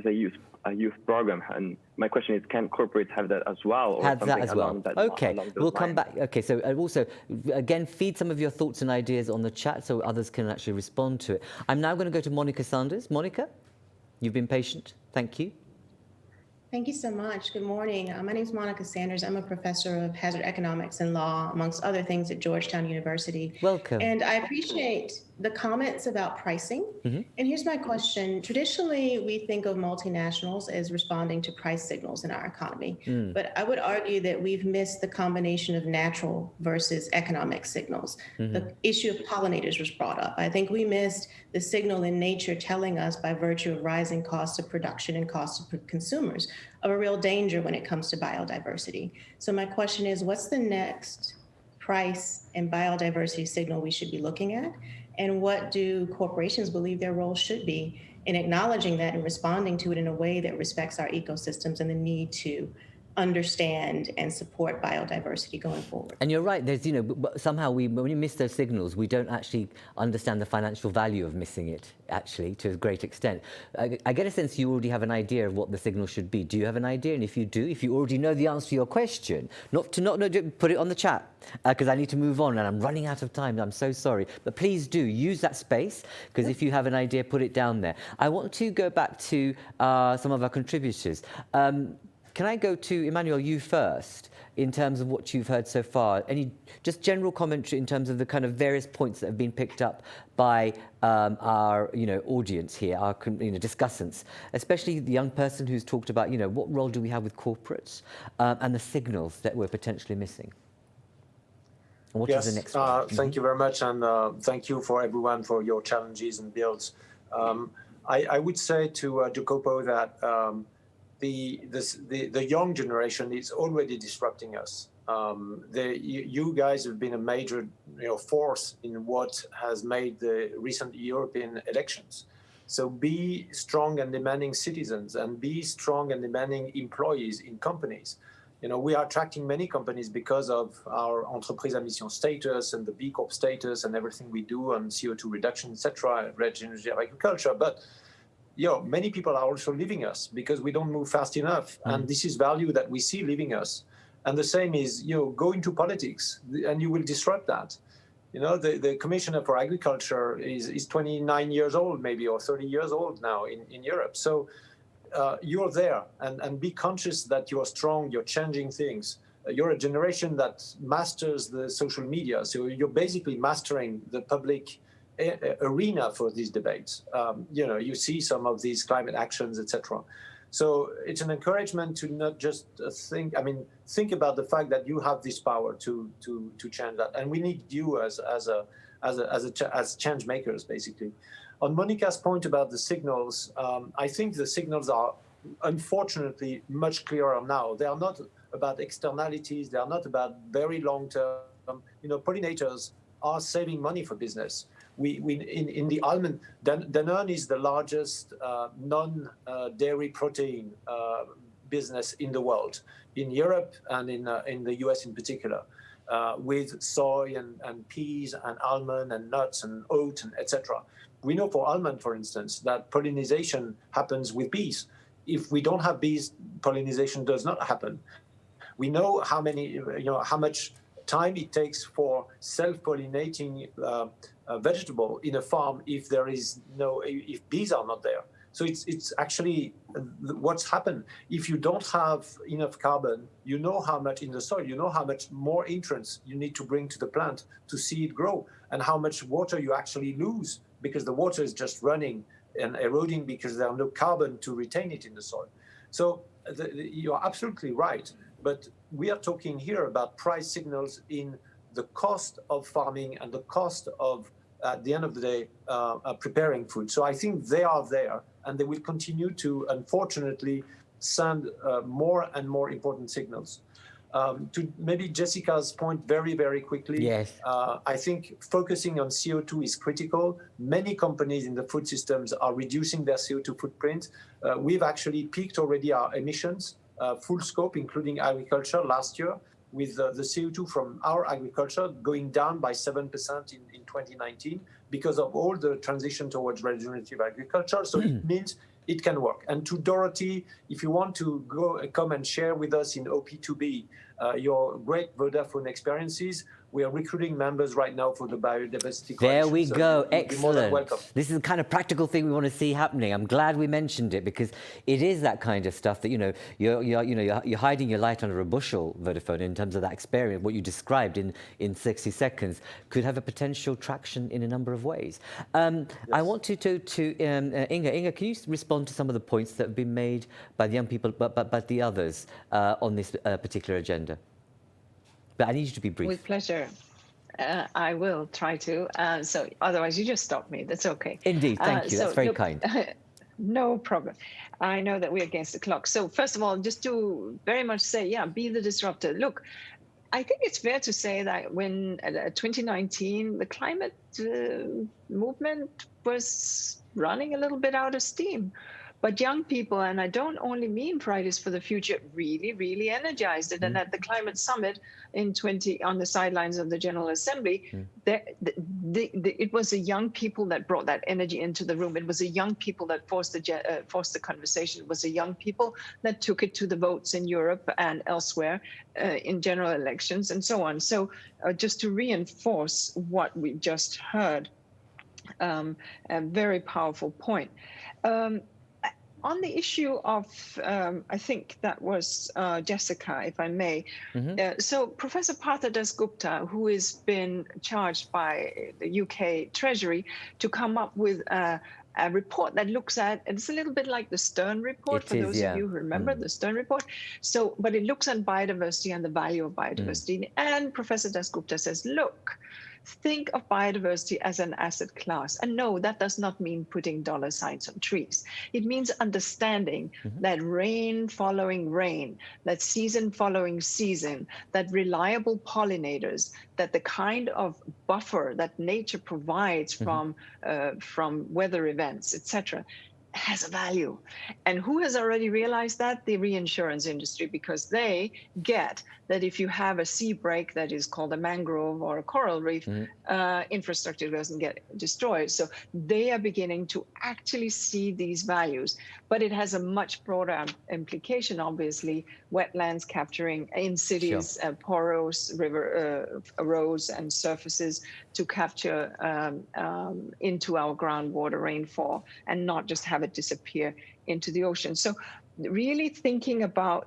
a youth program. And my question is, can corporates have that as well? Or have that as well. Okay, we'll come back. Okay, so also, again, feed some of your thoughts and ideas on the chat so others can actually respond to it. I'm now going to go to Monica Sanders. Monica, you've been patient. Thank you. Thank you so much. Good morning. My name is Monica Sanders. I'm a professor of hazard economics and law, amongst other things, at Georgetown University. Welcome. And I appreciate the comments about pricing. And here's my question. Traditionally, we think of multinationals as responding to price signals in our economy. But I would argue that we've missed the combination of natural versus economic signals. The issue of pollinators was brought up. I think we missed the signal in nature telling us, by virtue of rising costs of production and costs of consumers, of a real danger when it comes to biodiversity. So my question is, what's the next price and biodiversity signal we should be looking at? And what do corporations believe their role should be in acknowledging that and responding to it in a way that respects our ecosystems and the need to understand and support biodiversity going forward? And you're right, there's, somehow when we miss those signals, we don't actually understand the financial value of missing it, actually, to a great extent. I get a sense you already have an idea of what the signal should be. Do you have an idea? And if you do, if you already know the answer to your question, put it on the chat, because I need to move on and I'm running out of time. I'm so sorry. But please do use that space, because if you have an idea, put it down there. I want to go back to some of our contributors. Can I go to Emmanuel, you first, in terms of what you've heard so far? Any just general commentary in terms of the kind of various points that have been picked up by our audience here, our discussants, especially the young person who's talked about what role do we have with corporates and the signals that we're potentially missing. And what is the next one? Thank you very much, and thank you for everyone for your challenges and builds. I would say to Jacopo that the young generation is already disrupting us. You guys have been a major force in what has made the recent European elections. So be strong and demanding citizens, and be strong and demanding employees in companies. We are attracting many companies because of our entreprise à mission status and the B Corp status and everything we do on CO2 reduction, etc., regenerative agriculture. But many people are also leaving us because we don't move fast enough, and this is value that we see leaving us. And the same is, go into politics, and you will disrupt that. The Commissioner for Agriculture is 29 years old, maybe, or 30 years old now in Europe. So you're there, and be conscious that you're strong, you're changing things. You're a generation that masters the social media. So you're basically mastering the public arena for these debates. You see some of these climate actions, etc. So it's an encouragement to not just think about the fact that you have this power to change that, and we need you as change makers, basically. On Monica's point about the signals, I think the signals are unfortunately much clearer now. They are not about externalities. They are not about very long term. Pollinators are saving money for business. In the almond, Danone is the largest non-dairy protein business in the world, in Europe and in the US in particular, with soy and peas and almond and nuts and oat and etc. We know for almond, for instance, that pollination happens with bees. If we don't have bees, pollination does not happen. We know how much time it takes for self-pollinating vegetable in a farm if bees are not there. So it's actually what's happened. If you don't have enough carbon, you know how much in the soil, you know how much more nutrients you need to bring to the plant to see it grow, and how much water you actually lose because the water is just running and eroding because there are no carbon to retain it in the soil. So you are absolutely right. But we are talking here about price signals in the cost of farming and the cost of, at the end of the day, preparing food. So I think they are there, and they will continue to, unfortunately, send more and more important signals. To maybe Jessica's point very, very quickly, yes. I think focusing on CO2 is critical. Many companies in the food systems are reducing their CO2 footprint. We've actually peaked already our emissions, full scope, including agriculture last year, with the CO2 from our agriculture going down by 7% in 2019 because of all the transition towards regenerative agriculture. So it means it can work. And to Dorothy, if you want to come and share with us in OP2B your great Vodafone experiences, we are recruiting members right now for the biodiversity collection. There we go. Excellent. Excellent. This is the kind of practical thing we want to see happening. I'm glad we mentioned it because it is that kind of stuff that you're hiding your light under a bushel, Vodafone, in terms of that experience. What you described in 60 seconds could have a potential traction in a number of ways. Yes. I want to Inga. Inga, can you respond to some of the points that have been made by the young people, but the others on this particular agenda? But I need you to be brief. With pleasure. I will try to. So otherwise, you just stop me. That's okay. Indeed. Thank you. That's very kind. No problem. I know that we're against the clock. So first of all, just to very much say, be the disruptor. Look, I think it's fair to say that when 2019, the climate movement was running a little bit out of steam. But young people, and I don't only mean Fridays for the Future, really, really energized it. And at the climate summit on the sidelines of the General Assembly, it was the young people that brought that energy into the room. It was the young people that forced the conversation. It was the young people that took it to the votes in Europe and elsewhere in general elections and so on. So just to reinforce what we just heard, a very powerful point. On the issue of, I think that was Jessica, if I may. So Professor Partha Dasgupta, who has been charged by the UK Treasury to come up with a report that looks at, and it's a little bit like the Stern report, for those of you who remember the Stern report. So, but it looks at biodiversity and the value of biodiversity. And Professor Dasgupta says, look, think of biodiversity as an asset class. And no, that does not mean putting dollar signs on trees. It means understanding that rain following rain, that season following season, that reliable pollinators, that the kind of buffer that nature provides from weather events, etc., has a value. And who has already realized that? The reinsurance industry, because they get that if you have a sea break that is called a mangrove or a coral reef, infrastructure doesn't get destroyed. So they are beginning to actually see these values. But it has a much broader implication, obviously. Wetlands capturing in cities, porous river roads and surfaces to capture into our groundwater rainfall and not just have it disappear into the ocean. So really thinking about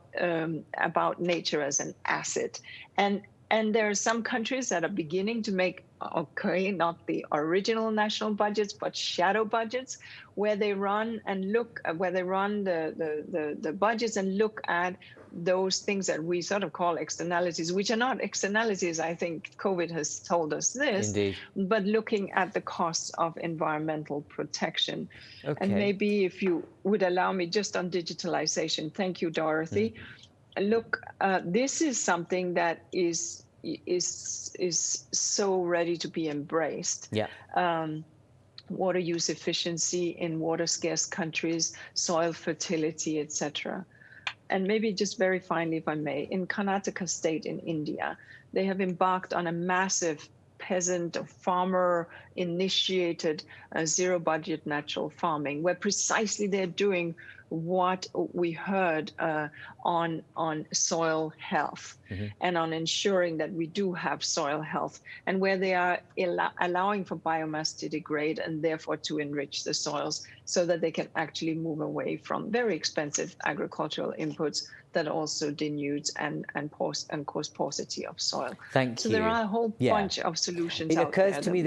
nature as an asset. And there are some countries that are beginning to make, okay, not the original national budgets, but shadow budgets, where they run and look, where they run the budgets and look at those things that we sort of call externalities, which are not externalities. I think COVID has told us this. Indeed. But looking at the costs of environmental protection. Okay. And maybe if you would allow me just on digitalization, thank you, Dorothy. Look, this is something that is so ready to be embraced. Yeah. Water use efficiency in water scarce countries, soil fertility, etc. And maybe just very finally, if I may, in Karnataka state in India, they have embarked on a massive peasant or farmer initiated zero budget natural farming, where precisely they're doing what we heard on soil health and on ensuring that we do have soil health, and where they are allowing for biomass to degrade and therefore to enrich the soils so that they can actually move away from very expensive agricultural inputs that also denudes and cause paucity of soil. Thank you. So there are a whole bunch of solutions. It occurs to me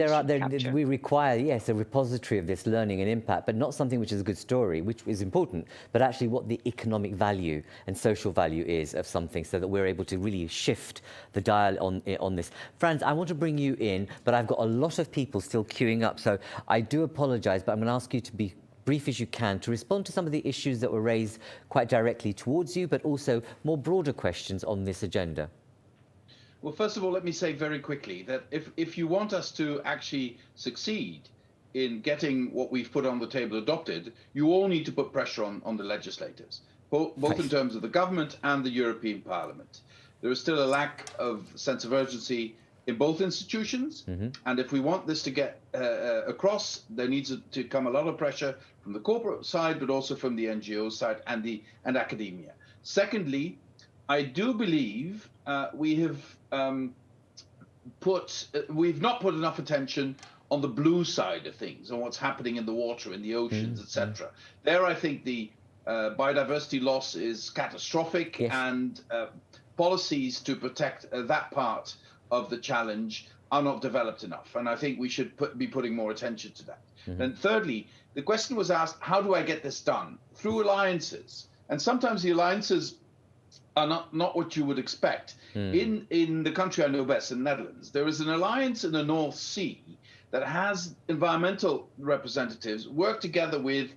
we require, yes, a repository of this learning and impact, but not something which is a good story, which is important, but actually what the economic value and social value is of something, so that we're able to really shift the dial on this. Franz, I want to bring you in, but I've got a lot of people still queuing up, so I do apologize, but I'm going to ask you to be brief as you can to respond to some of the issues that were raised quite directly towards you, but also more broader questions on this agenda. Well, first of all, let me say very quickly that if you want us to actually succeed in getting what we've put on the table adopted, you all need to put pressure on the legislators, both in terms of the government and the European Parliament. There is still a lack of sense of urgency in both institutions, and if we want this to get across, there needs to come a lot of pressure from the corporate side, but also from the NGO side and academia. Secondly, I do believe we've not put enough attention on the blue side of things, on what's happening in the water, in the oceans, etc. There, I think the biodiversity loss is catastrophic, and policies to protect that part of the challenge are not developed enough, and I think we should be putting more attention to that. And thirdly, the question was asked, how do I get this done? Through alliances, and sometimes the alliances are not what you would expect. In the country I know best, in the Netherlands, there is an alliance in the North Sea that has environmental representatives work together with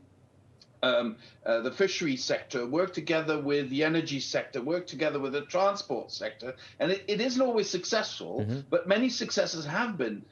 the fisheries sector, work together with the energy sector, work together with the transport sector. And it isn't always successful, but many successes have been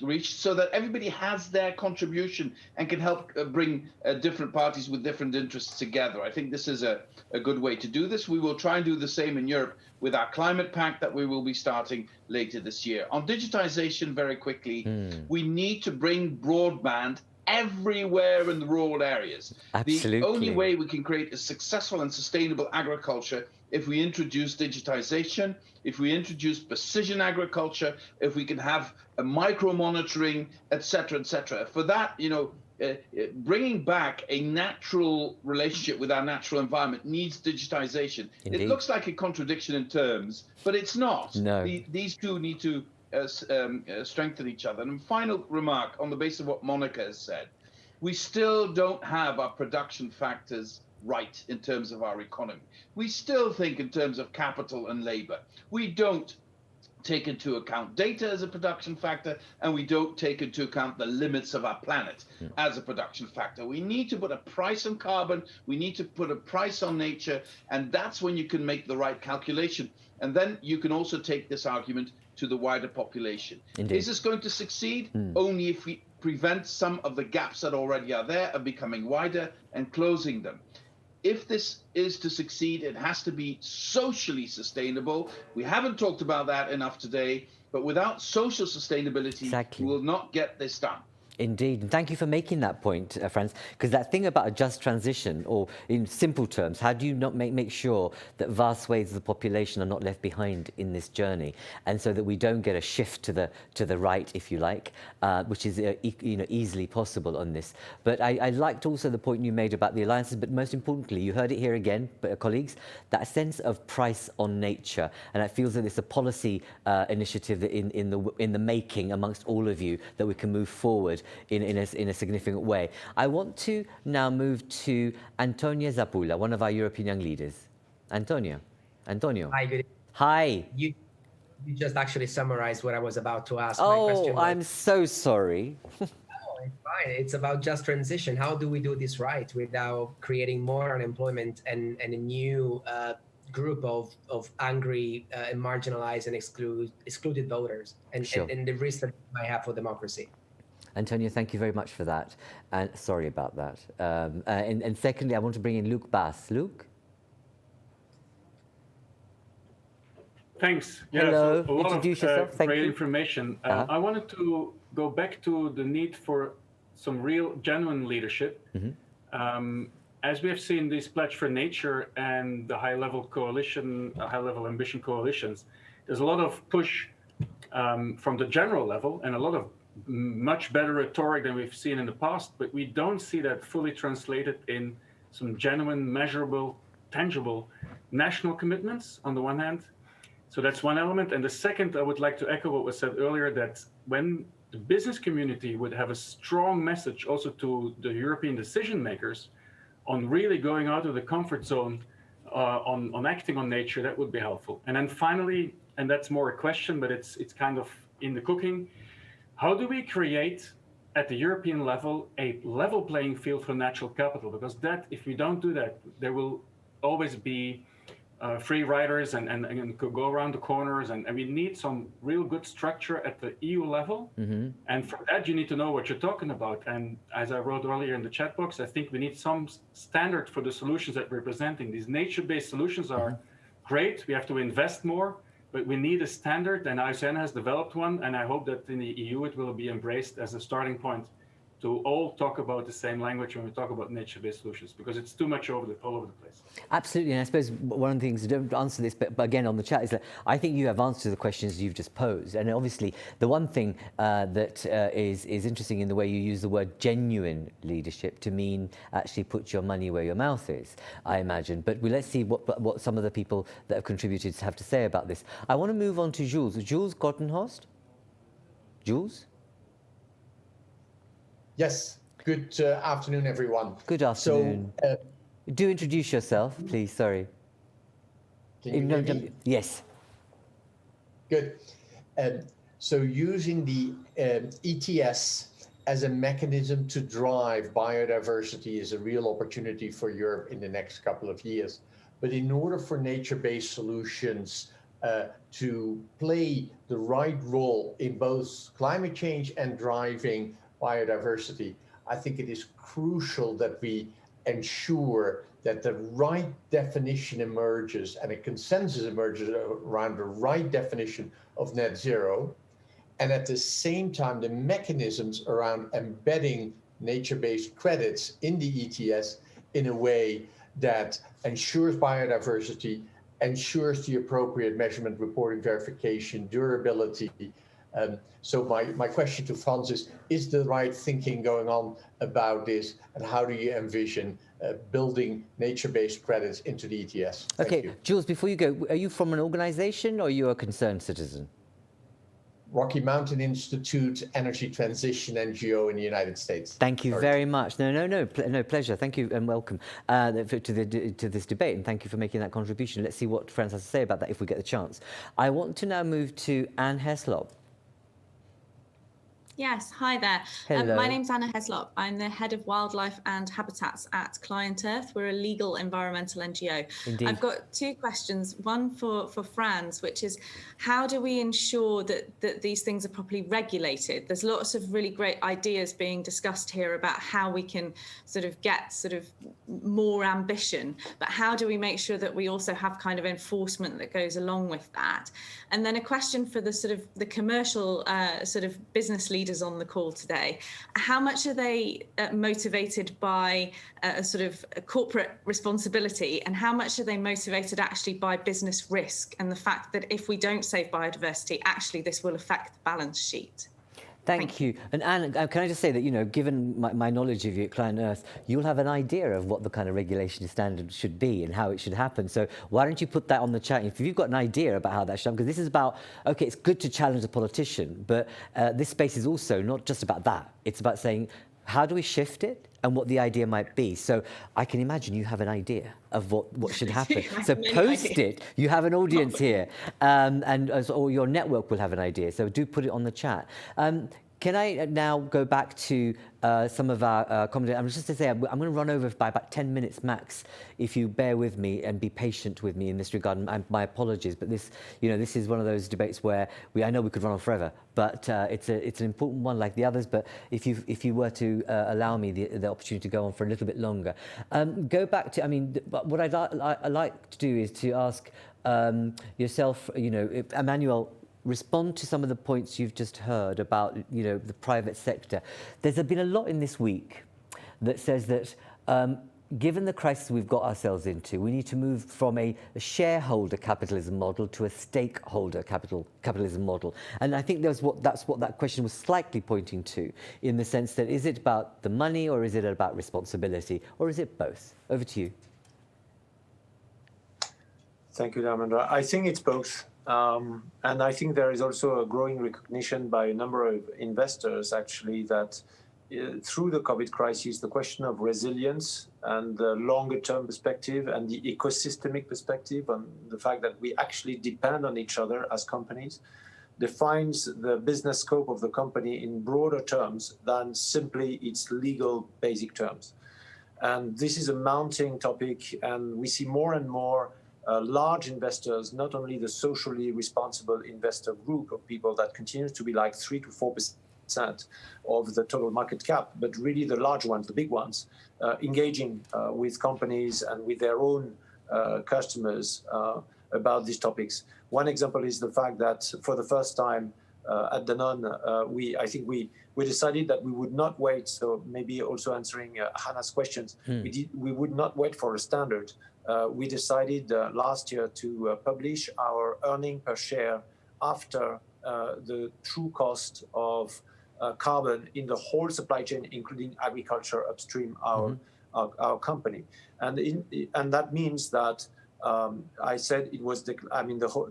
reached, so that everybody has their contribution and can help bring different parties with different interests together. I think this is a good way to do this. We will try and do the same in Europe with our climate pact that we will be starting later this year. On digitization, very quickly, we need to bring broadband everywhere in the rural areas. Absolutely. The only way we can create a successful and sustainable agriculture if we introduce digitization, if we introduce precision agriculture, if we can have a micro monitoring, etc., etc. For that, bringing back a natural relationship with our natural environment needs digitization. Indeed. It looks like a contradiction in terms, but it's not. No. These two need to strengthen each other. And final remark on the basis of what Monica has said, we still don't have our production factors right in terms of our economy. We still think in terms of capital and labor. We don't take into account data as a production factor, and we don't take into account the limits of our planet as a production factor. We need to put a price on carbon, we need to put a price on nature, and that's when you can make the right calculation. And then you can also take this argument to the wider population. Indeed. Is this going to succeed? Only if we prevent some of the gaps that already are there of becoming wider and closing them. If this is to succeed, it has to be socially sustainable. We haven't talked about that enough today, but without social sustainability, we will not get this done. Indeed, and thank you for making that point, Frans, because that thing about a just transition, or in simple terms, how do you not make sure that vast swathes of the population are not left behind in this journey, and so that we don't get a shift to the right, if you like, which is easily possible on this. But I liked also the point you made about the alliances, but most importantly, you heard it here again, colleagues, that sense of price on nature, and it feels that it's a policy initiative that in the making amongst all of you, that we can move forward in a significant way. I want to now move to Antonio Zapula, one of our European young leaders. Antonio. Hi, good evening. Hi. You just actually summarized what I was about to ask. Oh, my question I'm so sorry. No, it's fine. It's about just transition. How do we do this right without creating more unemployment and a new group of angry and marginalized and excluded voters and the risk that it might have for democracy? Antonio, thank you very much for that. And sorry about that. And secondly, I want to bring in Luke Bass. Luke? Thanks. Hello. So a lot Introduce of yourself. Thank great you. information. I wanted to go back to the need for some real, genuine leadership. As we have seen this Pledge for Nature and the high-level coalition, high-level ambition coalitions, there's a lot of push from the general level and a lot of much better rhetoric than we've seen in the past, but we don't see that fully translated in some genuine, measurable, tangible national commitments on the one hand. So that's one element. And the second, I would like to echo what was said earlier, that when the business community would have a strong message also to the European decision makers on really going out of the comfort zone on acting on nature, that would be helpful. And then finally, and that's more a question, but it's kind of in the cooking, how do we create at the European level a level playing field for natural capital? Because that, if we don't do that, there will always be free riders and could go around the corners, and we need some real good structure at the EU level. And for that, you need to know what you're talking about. And as I wrote earlier in the chat box, I think we need some standard for the solutions that we're presenting. These nature-based solutions are great. We have to invest more, but we need a standard, and IUCN has developed one, and I hope that in the EU it will be embraced as a starting point to all talk about the same language when we talk about nature-based solutions, because it's too much all over the place. Absolutely, and I suppose one of the things, don't answer this, but again on the chat, is that I think you have answered the questions you've just posed. And obviously, the one thing that is interesting in the way you use the word genuine leadership to mean actually put your money where your mouth is, I imagine. But let's see what some of the people that have contributed have to say about this. I want to move on to Jules. Jules Gottenhorst? Jules? Yes. Good afternoon, everyone. Good afternoon. So, do introduce yourself, please. Sorry. Can you hear me? Yes. Good. So using the ETS as a mechanism to drive biodiversity is a real opportunity for Europe in the next couple of years. But in order for nature-based solutions to play the right role in both climate change and driving biodiversity, I think it is crucial that we ensure that the right definition emerges and a consensus emerges around the right definition of net zero. And at the same time, the mechanisms around embedding nature-based credits in the ETS in a way that ensures biodiversity, ensures the appropriate measurement, reporting, verification, durability. So my question to Frans is the right thinking going on about this, and how do you envision building nature-based credits into the ETS? Okay, Jules, before you go, are you from an organization or are you a concerned citizen? Rocky Mountain Institute Energy Transition NGO in the United States. Thank you very much. No, pleasure. Thank you and welcome to this debate, and thank you for making that contribution. Let's see what Frans has to say about that if we get the chance. I want to now move to Anne Heslop. Yes, hi there. Hello. My name's Anna Heslop. I'm the head of wildlife and habitats at Client Earth. We're a legal environmental NGO. Indeed. I've got two questions. One for Franz, which is how do we ensure that these things are properly regulated? There's lots of really great ideas being discussed here about how we can sort of get more ambition, but how do we make sure that we also have kind of enforcement that goes along with that? And then a question for the commercial sort of business leaders on the call today. How much are they motivated by a sort of a corporate responsibility, and how much are they motivated actually by business risk and the fact that if we don't save biodiversity, actually this will affect the balance sheet? Thank you. And Anne, can I just say that, you know, given my knowledge of you at Client Earth, you'll have an idea of what the kind of regulation standard should be and how it should happen. So why don't you put that on the chat? If you've got an idea about how that should happen, because this is about, okay, it's good to challenge the politician, but this space is also not just about that. It's about saying, how do we shift it and what the idea might be? So I can imagine you have an idea of what should happen. So post it. You have an audience here, or your network will have an idea. So do put it on the chat. Can I now go back to some of our comments? I'm just to say I'm going to run over by about 10 minutes max. If you bear with me and be patient with me in this regard, and my apologies. But this, you know, this is one of those debates where I know we could run on forever, but it's an important one like the others. But if you were to allow me the opportunity to go on for a little bit longer, go back to. I mean, what I like to do is to ask yourself, you know, Emmanuel. Respond to some of the points you've just heard about, you know, the private sector. There's been a lot in this week that says that given the crisis we've got ourselves into, we need to move from a shareholder capitalism model to a stakeholder capitalism model. And I think that's what that question was slightly pointing to, in the sense that is it about the money or is it about responsibility, or is it both? Over to you. Thank you, Dharmendra. I think it's both. And I think there is also a growing recognition by a number of investors, actually, that through the COVID crisis, the question of resilience and the longer-term perspective and the ecosystemic perspective and the fact that we actually depend on each other as companies defines the business scope of the company in broader terms than simply its legal basic terms. And this is a mounting topic, and we see more and more large investors, not only the socially responsible investor group of people that continues to be like 3 to 4% of the total market cap, but really the large ones, the big ones, engaging with companies and with their own customers about these topics. One example is the fact that for the first time at Danone, I think we decided that we would not wait. So maybe also answering Hannah's questions, we would not wait for a standard. We decided last year to publish our earning per share after the true cost of carbon in the whole supply chain, including agriculture upstream, our company. And that means that I said it was,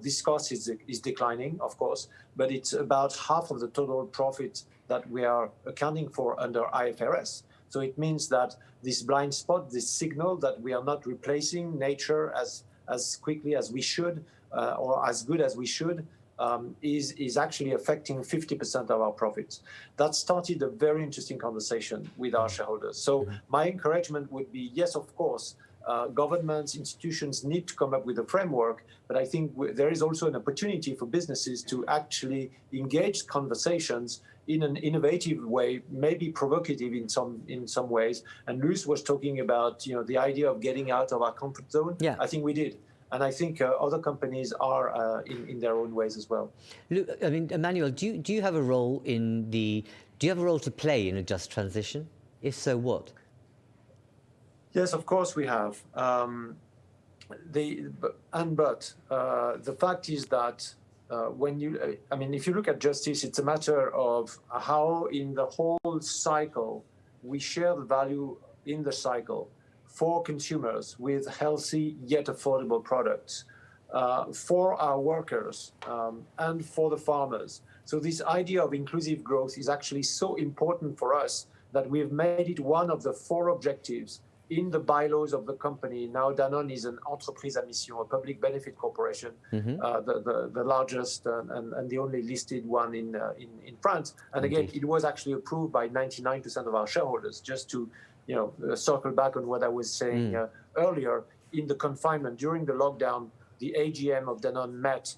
this cost is declining, of course, but it's about half of the total profit that we are accounting for under IFRS. So it means that this blind spot, this signal that we are not replacing nature as quickly as we should or as good as we should is actually affecting 50% of our profits. That started a very interesting conversation with our shareholders. So my encouragement would be, yes, of course, governments, institutions need to come up with a framework, but I think there is also an opportunity for businesses to actually engage conversations in an innovative way, maybe provocative in some ways. And Luce was talking about, you know, the idea of getting out of our comfort zone. Yeah. I think we did. And I think other companies are in their own ways as well. Look, I mean, Emmanuel, do you have a role to play in a just transition? If so, what? Yes, of course we have. The fact is that if you look at justice, it's a matter of how in the whole cycle we share the value in the cycle for consumers with healthy yet affordable products, for our workers and for the farmers. So this idea of inclusive growth is actually so important for us that we've made it one of the 4 objectives in the bylaws of the company, now Danone is an entreprise à mission, a public benefit corporation, the largest and the only listed one in France. And again, it was actually approved by 99% of our shareholders. Just to circle back on what I was saying earlier, in the confinement during the lockdown, the AGM of Danone met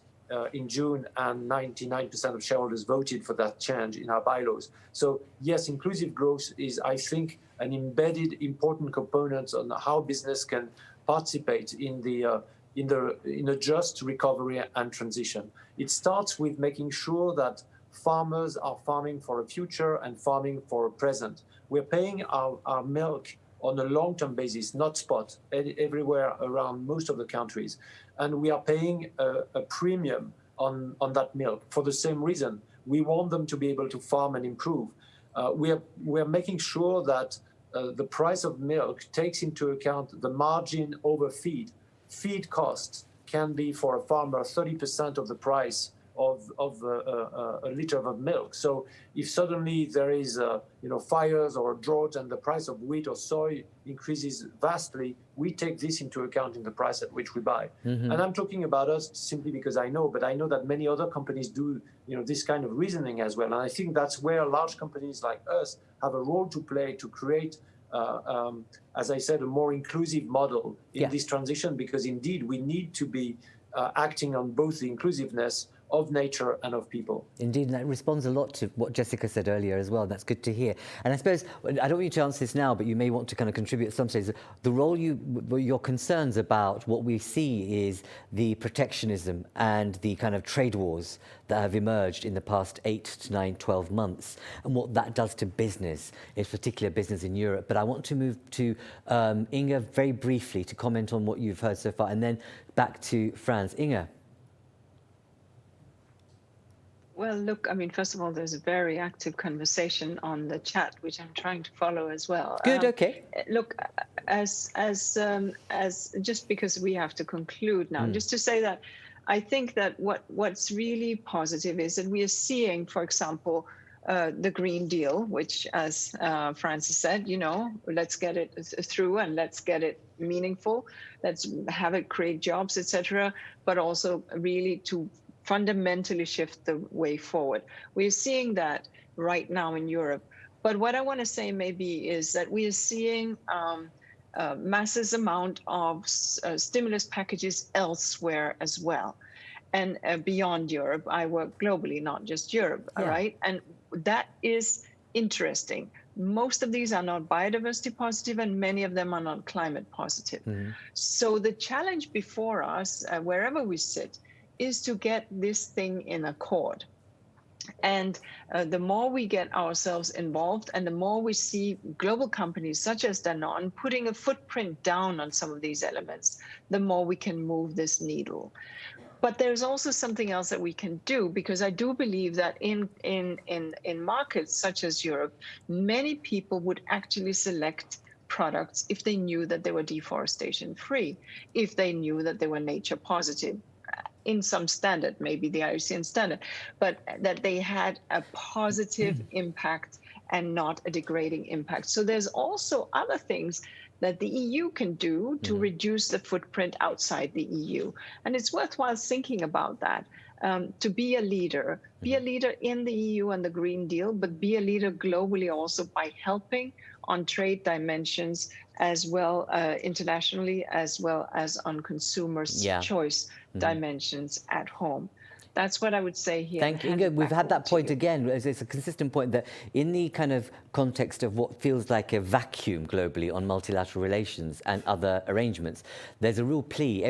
in June, and 99% of shareholders voted for that change in our bylaws. So yes, inclusive growth is, I think, an embedded important component on how business can participate in a just recovery and transition. It starts with making sure that farmers are farming for a future and farming for a present. We're paying our milk on a long-term basis, not spot, everywhere around most of the countries. And we are paying a premium on that milk for the same reason. We want them to be able to farm and improve. We are making sure that the price of milk takes into account the margin over feed. Feed costs can be for a farmer 30% of the price of a liter of milk. So if suddenly there is fires or drought and the price of wheat or soy increases vastly, we take this into account in the price at which we buy. And I'm talking about us simply because I know, but I know that many other companies do this kind of reasoning as well. And I think that's where large companies like us have a role to play to create, as I said, a more inclusive model in this transition, because indeed we need to be acting on both the inclusiveness of nature and of people. Indeed, and that responds a lot to what Jessica said earlier as well. That's good to hear. And I suppose, I don't want you to answer this now, but you may want to kind of contribute at some stage. The role your concerns about what we see is the protectionism and the kind of trade wars that have emerged in the past 8 to 9, 12 months, and what that does to business, in particular business in Europe. But I want to move to Inga very briefly to comment on what you've heard so far, and then back to Franz. Inga. Well, look, I mean, first of all, there's a very active conversation on the chat, which I'm trying to follow as well. Good, okay. Look, as just because we have to conclude now, just to say that I think that what's really positive is that we are seeing, for example, the Green Deal, which, as Francis said, let's get it through and let's get it meaningful. Let's have it create jobs, etc., but also really to fundamentally shift the way forward. We're seeing that right now in Europe. But what I want to say maybe is that we are seeing massive amount of stimulus packages elsewhere as well. And beyond Europe, I work globally, not just Europe, right? And that is interesting. Most of these are not biodiversity positive, and many of them are not climate positive. So the challenge before us, wherever we sit, is to get this thing in accord. And the more we get ourselves involved and the more we see global companies such as Danone putting a footprint down on some of these elements, the more we can move this needle. But there's also something else that we can do, because I do believe that in markets such as Europe, many people would actually select products if they knew that they were deforestation free, if they knew that they were nature positive, in some standard, maybe the IUCN standard, but that they had a positive impact and not a degrading impact. So there's also other things that the EU can do to reduce the footprint outside the EU. And it's worthwhile thinking about that, to be a leader in the EU and the Green Deal, but be a leader globally also by helping on trade dimensions as well, internationally, as well as on consumers' choice dimensions at home. That's what I would say here. Thank you, Inga. We've had that point again. It's a consistent point that in the kind of context of what feels like a vacuum globally on multilateral relations and other arrangements, there's a real plea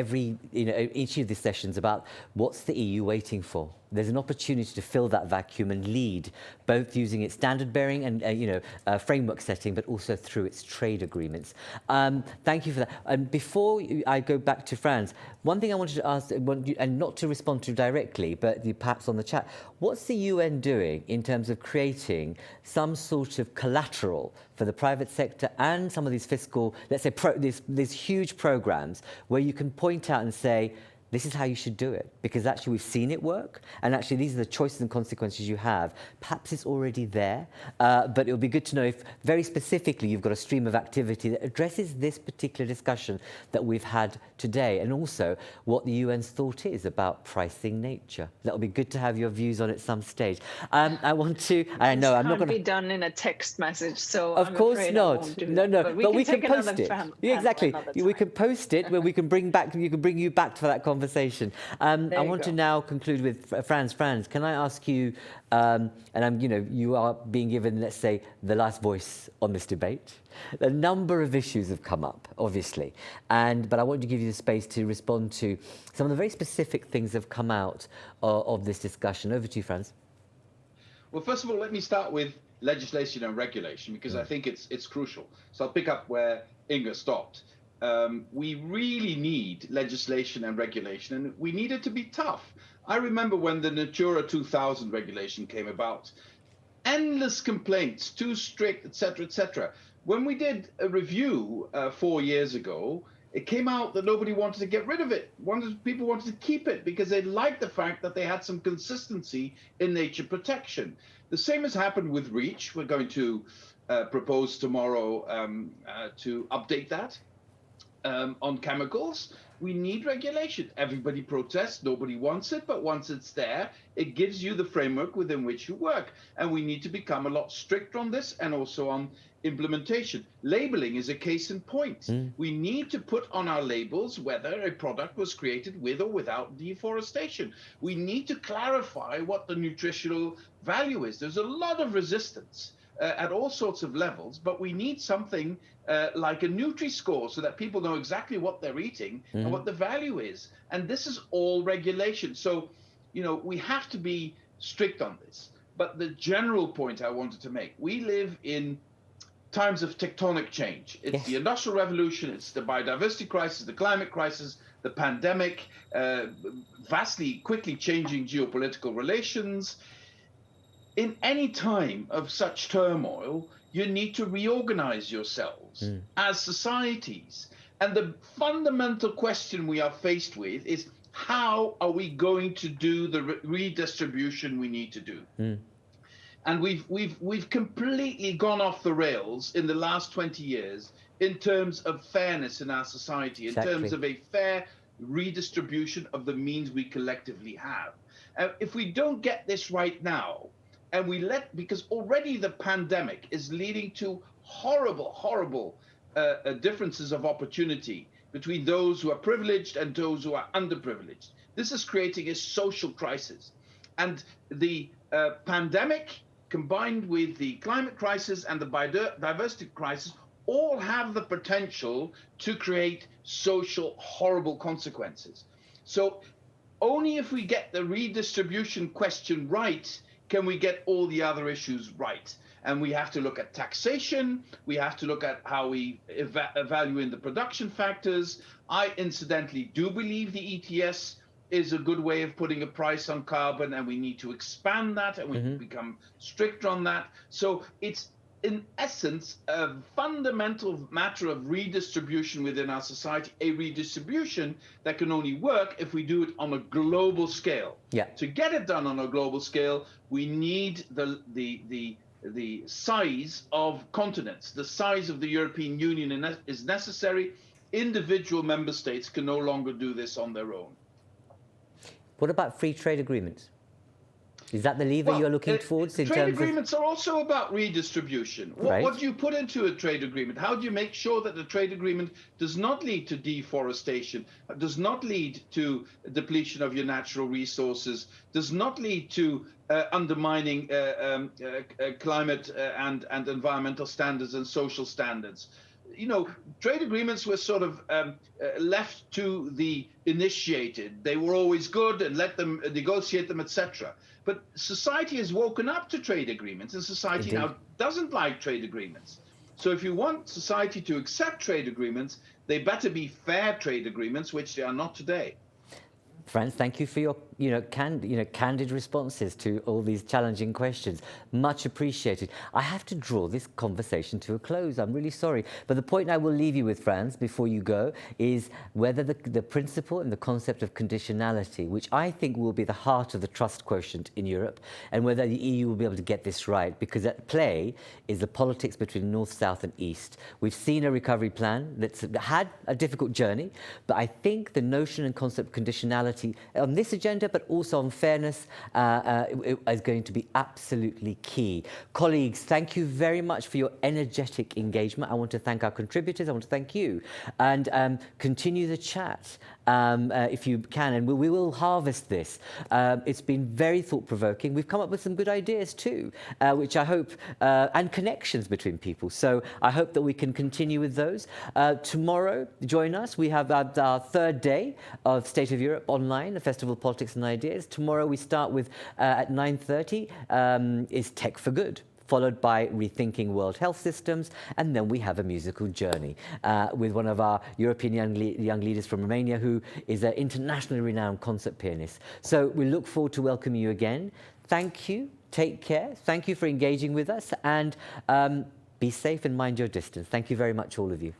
each of these sessions about what's the EU waiting for. There's an opportunity to fill that vacuum and lead, both using its standard bearing and framework setting, but also through its trade agreements. Thank you for that. And before I go back to Franz, one thing I wanted to ask, and not to respond to directly, but perhaps on the chat, what's the UN doing in terms of creating some sort of collateral for the private sector and some of these fiscal, let's say, these huge programs where you can point out and say, this is how you should do it, because actually we've seen it work, and actually these are the choices and consequences you have. Perhaps it's already there, but it would be good to know if very specifically you've got a stream of activity that addresses this particular discussion that we've had today, and also what the UN's thought is about pricing nature. That'll be good to have your views on it some stage. I want to, I know I'm not going to... be done in a text message, so of I'm course afraid not. I won't do No, that. no, But we can take post another it. panel Exactly. another We time. can post it where we can bring you back for that conversation. I want to now conclude with Franz. Franz, can I ask you, and you are being given, let's say, the last voice on this debate. A number of issues have come up, obviously, but I want to give you the space to respond to some of the very specific things that have come out of this discussion. Over to you, Franz. Well, first of all, let me start with legislation and regulation, because I think it's crucial. So I'll pick up where Inga stopped. We really need legislation and regulation, and we need it to be tough. I remember when the Natura 2000 regulation came about, endless complaints, too strict, etc., etc. When we did a review 4 years ago, it came out that nobody wanted to get rid of it. People wanted to keep it because they liked the fact that they had some consistency in nature protection. The same has happened with REACH. We're going to propose tomorrow to update that on chemicals. We need regulation. Everybody protests, nobody wants it, but once it's there, it gives you the framework within which you work. And we need to become a lot stricter on this, and also on implementation. Labeling is a case in point. We need to put on our labels whether a product was created with or without deforestation. We need to clarify what the nutritional value is. There's a lot of resistance at all sorts of levels, but we need something like a Nutri-Score so that people know exactly what they're eating and what the value is. And this is all regulation. So, we have to be strict on this. But the general point I wanted to make, we live in times of tectonic change. It's the Industrial Revolution, it's the biodiversity crisis, the climate crisis, the pandemic, vastly quickly changing geopolitical relations. In any time of such turmoil, you need to reorganize yourselves as societies. And the fundamental question we are faced with is, how are we going to do the redistribution we need to do? And we've completely gone off the rails in the last 20 years in terms of fairness in our society, in terms of a fair redistribution of the means we collectively have. If we don't get this right now, and because already the pandemic is leading to horrible differences of opportunity between those who are privileged and those who are underprivileged. This is creating a social crisis. And the pandemic, combined with the climate crisis and the biodiversity crisis, all have the potential to create social horrible consequences. So only if we get the redistribution question right can we get all the other issues right. And we have to look at taxation. We have to look at how we evaluate the production factors. I incidentally do believe the ETS is a good way of putting a price on carbon, and we need to expand that, and we can become stricter on that. So it's, in essence, a fundamental matter of redistribution within our society, a redistribution that can only work if we do it on a global scale. To get it done on a global scale, we need the size of continents. The size of the European Union is necessary. Individual member states can no longer do this on their own. What about free trade agreements? Is that the lever you're looking towards in terms of... Trade agreements are also about redistribution. What do you put into a trade agreement? How do you make sure that the trade agreement does not lead to deforestation, does not lead to depletion of your natural resources, does not lead to undermining climate and environmental standards and social standards? Trade agreements were sort of left to the initiated. They were always good, and let them negotiate them, etc. But society has woken up to trade agreements, and society now doesn't like trade agreements. So if you want society to accept trade agreements, they better be fair trade agreements, which they are not today. Franz, thank you for your candid responses to all these challenging questions. Much appreciated. I have to draw this conversation to a close. I'm really sorry. But the point I will leave you with, Franz, before you go, is whether the principle and the concept of conditionality, which I think will be the heart of the trust quotient in Europe, and whether the EU will be able to get this right, because at play is the politics between North, South and East. We've seen a recovery plan that's had a difficult journey, but I think the notion and concept of conditionality on this agenda, but also on fairness, is going to be absolutely key. Colleagues, thank you very much for your energetic engagement. I want to thank our contributors. I want to thank you. And continue the chat if you can, and we will harvest this. It's been very thought-provoking. We've come up with some good ideas too, which I hope, and connections between people. So I hope that we can continue with those. Tomorrow, join us. We have our third day of State of Europe online, the Festival of Politics and Ideas. Tomorrow we start with, at 9:30, is Tech for Good, followed by Rethinking World Health Systems, and then we have a musical journey with one of our European young leaders from Romania, who is an internationally renowned concert pianist. So we look forward to welcoming you again. Thank you. Take care. Thank you for engaging with us, and be safe and mind your distance. Thank you very much, all of you.